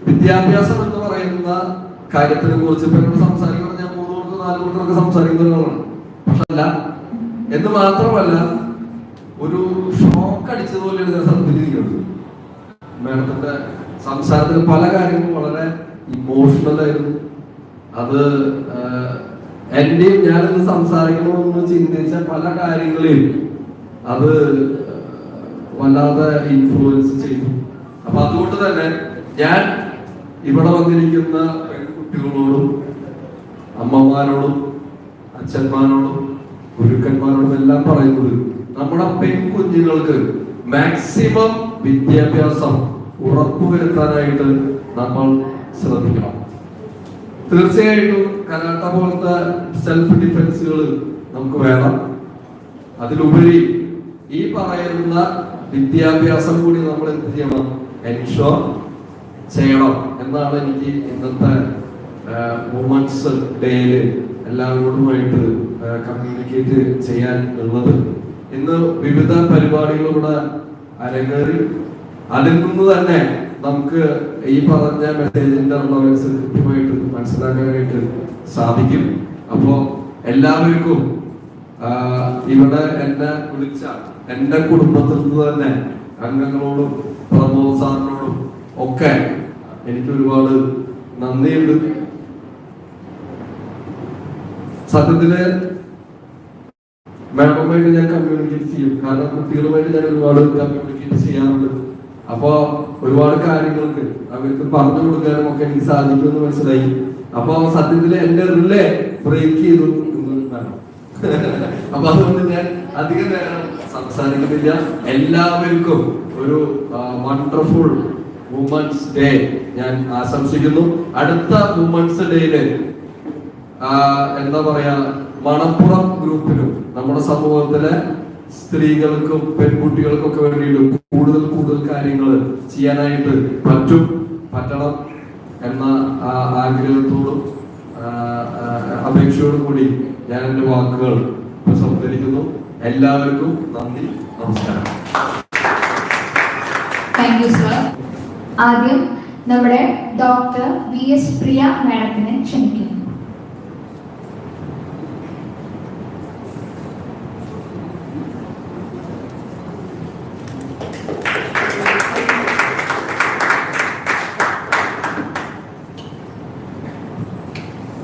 വിദ്യാഭ്യാസം എന്ന് പറയുന്ന കാര്യത്തിനെ കുറിച്ച് ഇപ്പൊ എന്നോട് സംസാരിക്കണം, ഞാൻ 3 മണിക്കൂർ 4 മണിക്കൂറൊക്കെ സംസാരിക്കുന്ന ഒരാളാണ്. പക്ഷെ അല്ല എന്ന് മാത്രമല്ല, ഒരു ഷോക്ക് അടിച്ചതുപോലെയാണ് ഞാൻ സംസാരിക്കുന്നത്. മാഡത്തിന്റെ സംസാരത്തിൽ പല കാര്യങ്ങളും വളരെ ഇമോഷണൽ ആയിരുന്നു. അത് എന്റെയും ഞാനിന്ന് സംസാരിക്കണമെന്ന് ചിന്തിച്ച പല കാര്യങ്ങളെയും അത് വല്ലാതെ ഇൻഫ്ലുവൻസ് ചെയ്തു. അപ്പൊ അതുകൊണ്ട് തന്നെ ഞാൻ ഇവിടെ വന്നിരിക്കുന്ന പെൺകുട്ടികളോടും അമ്മമാരോടും അച്ഛന്മാരോടും ഗുരുക്കന്മാരോടും എല്ലാം പറയുന്നത്, നമ്മുടെ പെൺകുഞ്ഞുങ്ങൾക്ക് മാക്സിമം വിദ്യാഭ്യാസം ഉറപ്പുവരുത്താനായിട്ട് നമ്മൾ ശ്രദ്ധിക്കണം. തീർച്ചയായിട്ടും കരാട്ട പോലത്തെ സെൽഫ് ഡിഫൻസുകൾ നമുക്ക് വേണം. അതിലുപരി ഈ പറയുന്ന വിദ്യാഭ്യാസം കൂടി നമ്മൾ എന്ത് ചെയ്യണം, എൻഷോർ ചെയ്യണം എന്നാണ് എനിക്ക് ഇന്നത്തെ വുമൻസ് ഡേയില് എല്ലാവരോടുമായിട്ട് കമ്മ്യൂണിക്കേറ്റ് ചെയ്യാൻ ഉള്ളത്. ഇന്ന് വിവിധ പരിപാടികളിലൂടെ അരങ്ങേറി അതിൽ നിന്ന് തന്നെ നമുക്ക് ഈ പറഞ്ഞ മെസ്സേജിന്റെ റിലവൻസ് കൃത്യമായിട്ട് മനസ്സിലാക്കാനായിട്ട് സാധിക്കും. അപ്പോ എല്ലാവർക്കും ഇവിടെ എന്നെ വിളിച്ച എന്റെ കുടുംബത്തിൽ നിന്ന് തന്നെ അംഗങ്ങളോടും പ്രമോദ് സാറിനോടും ഒക്കെ എനിക്ക് ഒരുപാട് നന്ദിയുണ്ട്. സത്യത്തില് മാഡവുമായിട്ട് ഞാൻ കമ്മ്യൂണിക്കേറ്റ് ചെയ്യും. കാരണം കുട്ടികളുമായിട്ട് ഞാൻ ഒരുപാട് കമ്മ്യൂണിക്കേറ്റ് ചെയ്യാറുണ്ട്. അപ്പൊ ഒരുപാട് കാര്യങ്ങൾക്ക് അവർക്ക് പറഞ്ഞു കൊടുക്കാനും ഒക്കെ എനിക്ക് സാധിക്കുമെന്ന് മനസ്സിലായി. അപ്പൊ സത്യത്തില് എന്റെ റിലേ ബ്രേക്ക് ചെയ്തു അപ്പൊ അതുകൊണ്ട് ഞാൻ അധികം നേരം സംസാരിക്കുന്നില്ല. എല്ലാവർക്കും ഒരു വണ്ടർഫുൾ വുമൻസ് ഡേ ഞാൻ ആശംസിക്കുന്നു. അടുത്ത വുമൻസ് ഡേയില് എന്താ പറയാ, മണപ്പുറം ഗ്രൂപ്പിനും നമ്മുടെ സമൂഹത്തിലെ സ്ത്രീകൾക്കും പെൺകുട്ടികൾക്കും ഒക്കെ വേണ്ടിയിട്ട് കൂടുതൽ കാര്യങ്ങൾ ചെയ്യാനായിട്ട് പറ്റണം എന്ന ആഗ്രഹത്തോടും അപേക്ഷയോടും കൂടി ഞാൻ എന്റെ വാക്കുകൾ സംസാരിക്കുന്നു. എല്ലാവർക്കും നന്ദി, നമസ്കാരം. Thank you sir. ആദ്യം നമ്മുടെ ഡോക്ടർ VS പ്രിയ മാഡത്തിനെ ക്ഷണിക്കുന്നു.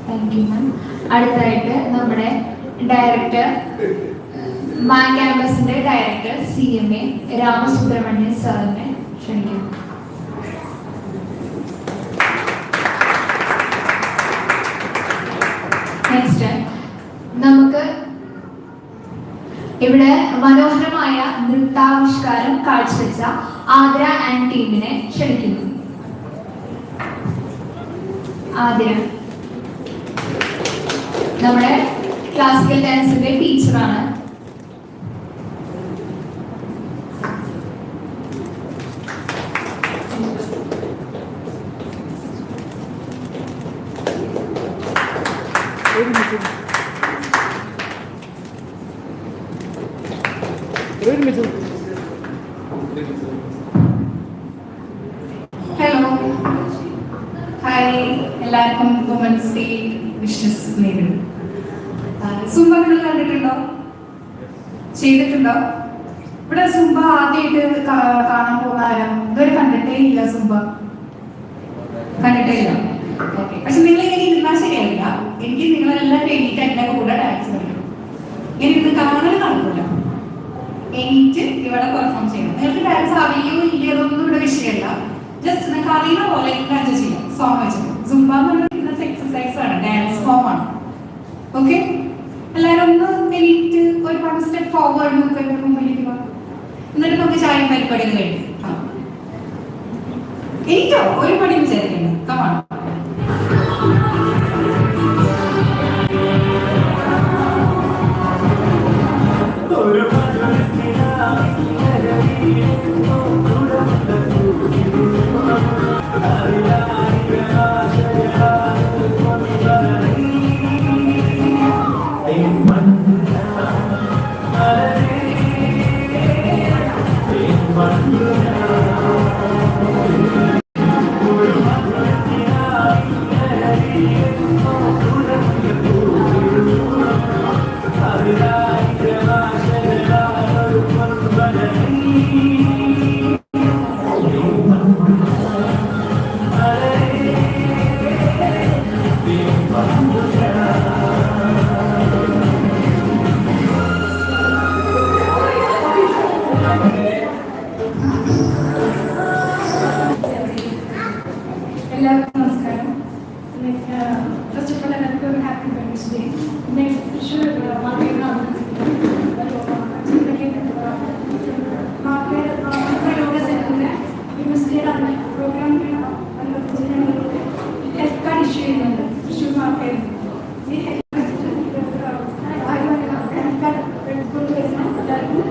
Thank you ma'am. അടുത്തായിട്ട് നമ്മുടെ ഡയറക്ടർ, മാൻ ക്യാമ്പസിന്റെ ഡയറക്ടർ CMA രാമസുബ്രഹ്മണ്യൻ സാറിനെ ക്ഷണിക്കുന്നു. നെക്സ്റ്റ് നമുക്ക് ഇവിടെ മനോഹരമായ നൃത്താവിഷ്കാരം കാഴ്ചവെച്ച ആതിര ആൻഡ് ടീമിനെ ക്ഷണിക്കുന്നു. ആതിര നമ്മുടെ ക്ലാസിക്കൽ ഡാൻസിന്റെ ടീച്ചറാണ്. ഹലോ, ഹായ്, എല്ലാവർക്കും വുമൻസ് ഡേ വിഷസ് നേരുന്നു. സുംബ നിങ്ങൾ കണ്ടിട്ടുണ്ടോ? ചെയ്തിട്ടുണ്ടോ? ഇവിടെ സുംബ ആദ്യമായിട്ട് കാണാൻ പോകുന്ന ആരും ഇതുവരെ കണ്ടിട്ടേ ഇല്ല. സുംബ കണ്ടിട്ടേ ഇല്ല. ഓക്കെ, പക്ഷെ നിങ്ങൾ ഇങ്ങനെ ഇരുന്നാൽ ശരിയാവില്ല. എനിക്ക് നിങ്ങളെല്ലാം എണീറ്റ് എന്റെ കൂടെ ഡാൻസ് കളിക്കണം. ഇങ്ങനെ ഇരുന്ന് കാണാൻ നടക്കില്ല. എണീറ്റ് ഇവിടെ പെർഫോം ചെയ്യണം. നിങ്ങൾക്ക് ഡാൻസ് അറിയോ ഇല്ലയോ അതൊന്നും ഇവിടെ വിഷയമല്ല. ജസ്റ്റ് നിങ്ങൾക്ക് അറിയുന്ന പോലെ ഡാൻസ് ചെയ്യാം. സോങ് വെച്ചിട്ട് സുംബ എന്ന് പറയുന്ന എക്സസൈസ് ആണ്, ഡാൻസ് ഫോം ആണ്. ഓക്കെ, എല്ലാവരും ഒന്ന് എണീറ്റ് ഒരു 1 സ്റ്റെപ്പ് ഫോർവേഡ് നോക്കുക, മുമ്പിലേക്ക് പോകാം. എന്നിട്ട് നമുക്ക് ചായം പരിപാടി കഴിഞ്ഞു എനിക്കോ ഒരു പടി വിചാരിക്കുന്നു. കമാണ് എല്ലാവർക്കും നമസ്കാരം. ഫസ്റ്റ് ഓഫ് ഓൾ എല്ലാവർക്കും ഒരു ഹാപ്പി വെഡ്നസ് ഡേ. തൃശ്ശൂർ യോഗ സെന്ററിന്റെ യൂണിവേഴ്സിറ്റിയുടെ പ്രോഗ്രാമിന് ഹെൽത്ത് കാർഡ് ഇഷ്യൂ ചെയ്യുന്നുണ്ട് തൃശ്ശൂർ മാർക്കറ്റ്. ഈ ഹെൽത്ത് കാർഡ് കൊണ്ടുവരുന്ന എല്ലാവർക്കും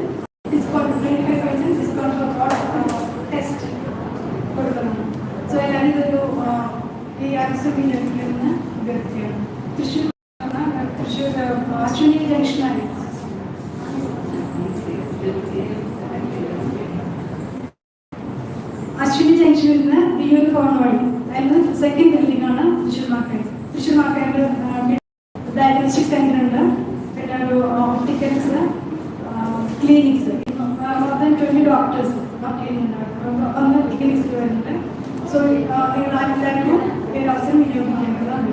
ഡിസ്കൗണ്ട് 25% ഡിസ്കൗണ്ട് ഫോർ ടെസ്റ്റ് കൊടുക്കണം. സോ എല്ലാവരും ഇതൊരു ഈ ആവശ്യമില്ലെന്ന് വ്യക്തിയാണ്. തൃശ്ശൂർ അശ്വിനി ജംഗ്ഷനാണ്. അശ്വിനി ജംഗ്ഷനിൽ നിന്ന് വിയൂർ പോകുന്ന വഴി അതിന് സെക്കൻഡ് ബിൽഡിംഗ് ആണ് Thrissur market. Thrissur market diagnostic centre ഉണ്ട്, പിന്നെ ഒരു opticals, clinics, more than 20 doctors work ചെയ്യുന്നുണ്ട്. ക്ലിനിക്സിൽ വരുന്നുണ്ട്. സോ നിങ്ങൾ എല്ലാവർക്കും ഈ ഒരു അവസരം വിനിയോഗിക്കേണ്ടതാണ്.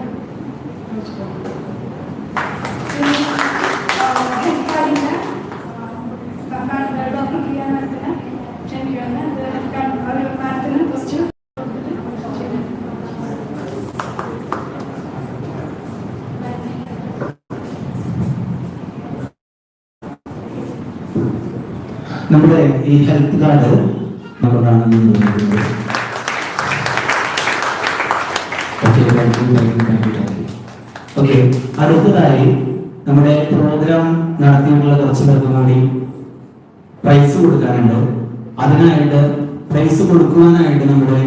ഡോക്ടർ പ്രിയ മാഡത്തിന് ക്ഷണിക്കുകയാണ്. മാഡത്തിന് ക്വസ്റ്റ്യൻ നമ്മുടെ ഈ ഹെൽത്ത് കാർഡ് നമുക്കാണ്. ഓക്കെ, അടുത്തതായി നമ്മുടെ പ്രോഗ്രാം നടത്തിയിട്ടുള്ള കുറച്ച് പേർക്ക് കൂടി പ്രൈസ് കൊടുക്കാനുണ്ട്. അതിനായിട്ട് പ്രൈസ് കൊടുക്കുവാനായിട്ട് നമ്മുടെ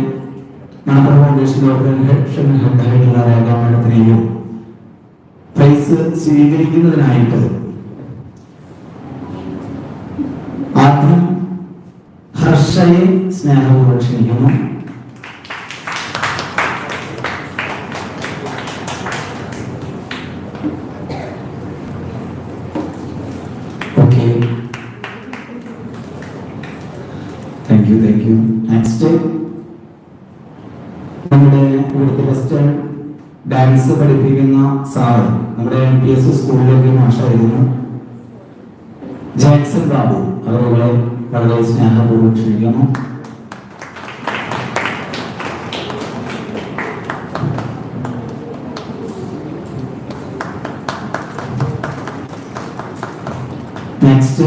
മണപ്പുറം ഫൗണ്ടേഷൻ ഓർഗനൈസേഷൻ ഹെഡായിട്ടുള്ള രേഖ മാഡത്തിനെയും പ്രൈസ് സ്വീകരിക്കുന്നതിനായിട്ട് ആദ്യം ഹർഷയെ സ്നേഹപൂർവ്വം ക്ഷണിക്കുന്നു. Okay, thank you. നെക്സ്റ്റ് നമ്മുടെ ഇവിടുത്തെ ബെസ്റ്റ് ഡാൻസ് പഠിപ്പിക്കുന്ന സാറ് നമ്മുടെ MPS സ്കൂളിലേക്ക് മാഷായിരുന്നു ജാക്സൺ ബാബു. അവരെ വളരെ സ്നേഹപൂർവ്വം ക്ഷണിക്കുന്നു. നെക്സ്റ്റ്,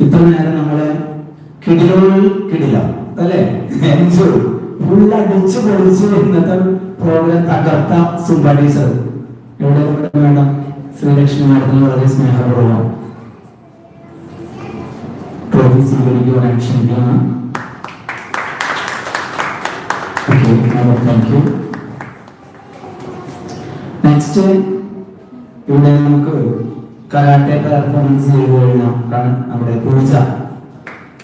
ഇത്ര നേരം നമ്മളെ കിടില അല്ലെ ഫുൾ അടിച്ചു പൊളിച്ച് ഇന്നത്തെ പ്രോഗ്രാം തകർത്ത സുംബാടി സർ എവിടെ വേണം ശ്രീലക്ഷ്മി മാഡത്തിന് വളരെ സ്നേഹപൂർവ്വം ട്രോഫി സ്വീകരിക്കുവാൻ ക്ഷണിക്കുകയാണ്. Thank you. നെക്സ്റ്റ്, ഇവിടെ നമുക്ക് കരാട്ടെ പെർഫോമൻസ് ചെയ്തു കഴിഞ്ഞാൽ നമ്മുടെ പൂജ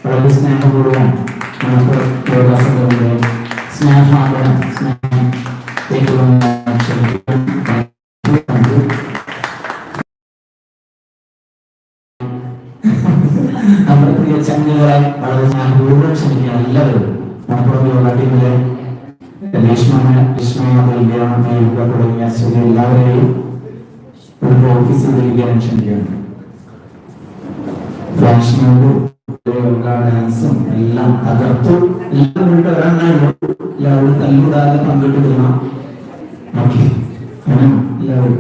വളരെ സ്നേഹപൂർവ്വം നമുക്ക് യോഗാസനങ്ങളുടെ സ്നേഹാദരം സ്നേഹം നമ്മുടെ പ്രിയ ചങ്ങുകളെ വളരെ സ്നേഹപൂർവ്വം ക്ഷണിക്കുക. എല്ലാവരും മലപ്പുറം യോഗ ടീമിലെ തുടങ്ങിയ ശരി എല്ലാവരെയും ഒരു ട്രോഫി സ്വീകരിക്കാൻ ക്ഷണിക്കുകയാണ്. ഫ്ലാഷിനോട് ഡാൻസും എല്ലാം തകർത്തു. എല്ലാവരും വരാനായുള്ളൂ. എല്ലാവരും തല്ലുകൂടാതെ പങ്കിട്ടിരുന്ന ഓക്കെ എല്ലാവരും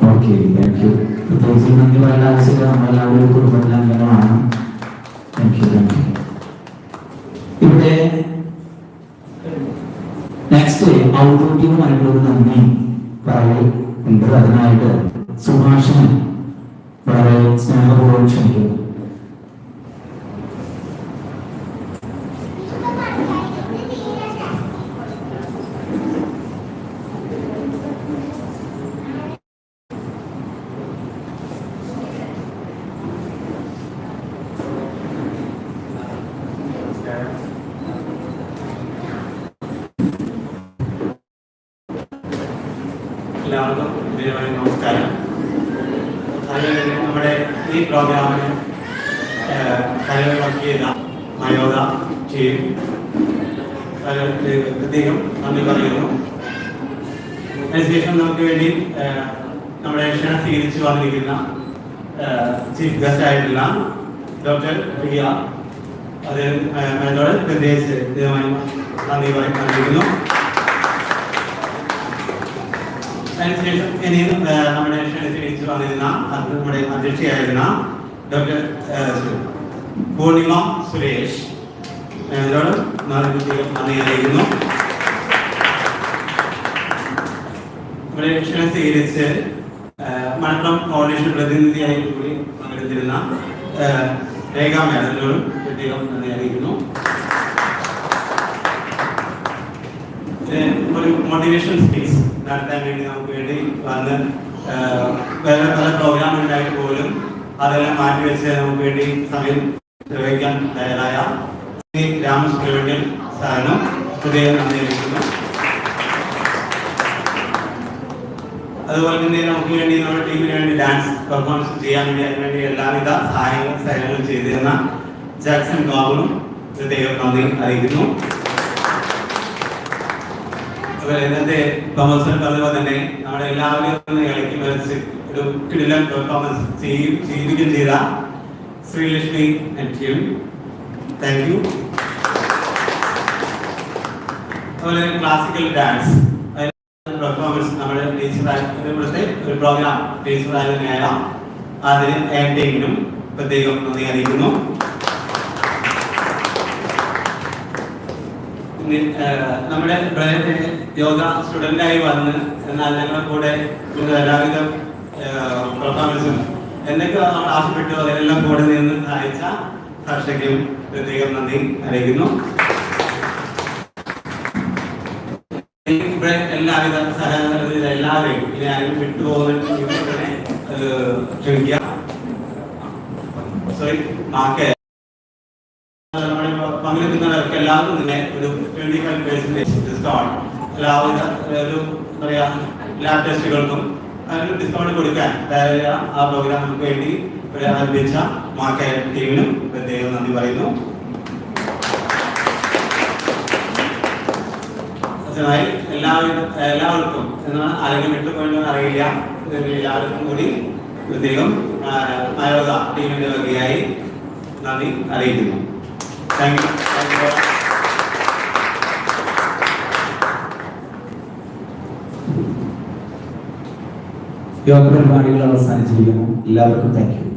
ഓക്കെ താങ്ക് യു. പ്രത്യേകിച്ച് നന്ദി പറയേണ്ട ആവശ്യമില്ല. നമ്മളെല്ലാവരും കുടുംബത്തിലെ അംഗങ്ങളാണ്. Thank you. ഇവിടെ നെക്സ്റ്റ് ഔദ്യോഗികമായിട്ടുള്ള ഒരു നന്ദി പറയലുണ്ട്. അതിനായിട്ട് സുഭാഷിനെ വളരെ സ്നേഹപൂർവ്വം ക്ഷണിക്കുന്നു. എല്ലാവർക്കും ദയവായി നമസ്കാരം. നമ്മുടെ ഈ പ്രോഗ്രാമിന് വർക്ക് ചെയ്ത മയോദ ടീം പ്രത്യേകം നന്ദി പറയുന്നു. അതിനുശേഷം നമുക്ക് വേണ്ടി നമ്മുടെ ക്ഷണം സ്വീകരിച്ചു വന്നിരിക്കുന്ന ചീഫ് ഗസ്റ്റ് ആയിട്ടുള്ള ഡോക്ടർ പ്രിയ അതിനോട് പ്രത്യേകിച്ച് ഇതുമായി നന്ദി പറഞ്ഞിരിക്കുന്നു. അതിനുശേഷം ഇനിയും നമ്മുടെ ക്ഷണം സ്വീകരിച്ചു വന്നിരുന്ന നമ്മുടെ അധ്യക്ഷയായിരുന്ന ഡോക്ടർ പൂർണിമ സുരേഷ് അതിനോട് നന്ദി അറിയിക്കുന്നു. നമ്മുടെ ക്ഷണം സ്വീകരിച്ച് മലപ്പുറം ഫൗണ്ടേഷൻ പ്രതിനിധിയായി കൂടി പങ്കെടുത്തിരുന്ന രേഖ മാഡത്തിനോടും പ്രത്യേകം നന്ദി അറിയിക്കുന്നു. ഒരു മോട്ടിവേഷൻ സ്പീച്ച് നടത്താൻ വേണ്ടി നമുക്ക് വേണ്ടി വന്ന് വേറെ പല പ്രോഗ്രാം ഉണ്ടായിട്ട് പോലും അതെല്ലാം മാറ്റിവെച്ച് നമുക്ക് വേണ്ടി സമയം ചെലവഴിക്കാൻ തയ്യാറായ രാമസുബ്രഹ്മണ്യൻ സാറിനും പ്രത്യേകം നന്ദി അറിയിക്കുന്നു. അതുപോലെ തന്നെ നമുക്ക് വേണ്ടി നമ്മുടെ ടീമിന് വേണ്ടി ഡാൻസ് പെർഫോമൻസ് ചെയ്യാൻ വേണ്ടി അതിനുവേണ്ടി എല്ലാവിധ സഹായങ്ങളും ചെയ്തിരുന്ന ജാക്സൺ ബാബുനും പ്രത്യേകം നന്ദി അറിയിക്കുന്നു. ഇന്നത്തെ പെർഫോമൻസിൽ പറഞ്ഞതുപോലെ തന്നെ നമ്മുടെ എല്ലാവരും ഇളക്കി വരച്ച് ഒരു കിടിലൻ പെർഫോമൻസ് ചെയ്യുകയും ചെയ്ത Sreelakshmi and team, thank you. അതുപോലെ ക്ലാസിക്കൽ ഡാൻസ് പെർഫോമൻസ് നമ്മുടെ ഇവിടുത്തെ ഒരു പ്രോഗ്രാം ടീച്ചറായ തന്നെയായ അതിന് ടീമിനും പ്രത്യേകം നന്ദി അറിയിക്കുന്നു. നമ്മുടെ യോഗ സ്റ്റുഡൻ്റായി വന്ന് എന്നാൽ ഞങ്ങളുടെ കൂടെ എല്ലാവിധ പെർഫോമൻസും എന്തൊക്കെ നമ്മൾ ആവശ്യപ്പെട്ടു അതിനെല്ലാം കൂടെ നിന്ന് സഹായിച്ച ഹർഷയ്ക്കും പ്രത്യേകം നന്ദി അറിയിക്കുന്നു. ഇവിടെ എല്ലാവിധ സഹകരണ എല്ലാവരെയും ഇനി ആരും വിട്ടുപോകുന്ന ക്ഷമിക്കുക. സോറി മാക്കെ പങ്കെടുക്കുന്നവർക്ക് എല്ലാവർക്കും തന്നെ ഒരു 25% ഡിസ്കൗണ്ട് എല്ലാവിധ ഒരു എന്താ പറയാ ലാബ് ടെസ്റ്റുകൾക്കും അതിന് ഡിസ്കൗണ്ട് കൊടുക്കാൻ ആ പ്രോഗ്രാം നമുക്ക് വേണ്ടി ആരംഭിച്ച മാക്കെ ടീമിനും പ്രത്യേകം നന്ദി പറയുന്നു. എല്ലാവർക്കും എന്നാണ് ആരെങ്കിലും വിട്ടുപോയെന്ന് അറിയില്ല. എല്ലാവർക്കും കൂടി പ്രത്യേകം ആയോധ ടീമിന്റെ വകയായി നന്ദി അറിയിക്കുന്നു. Thank you. യോഗ പരിപാടികൾ അവസാനിച്ചിരിക്കുന്നു. എല്ലാവർക്കും താങ്ക് യു.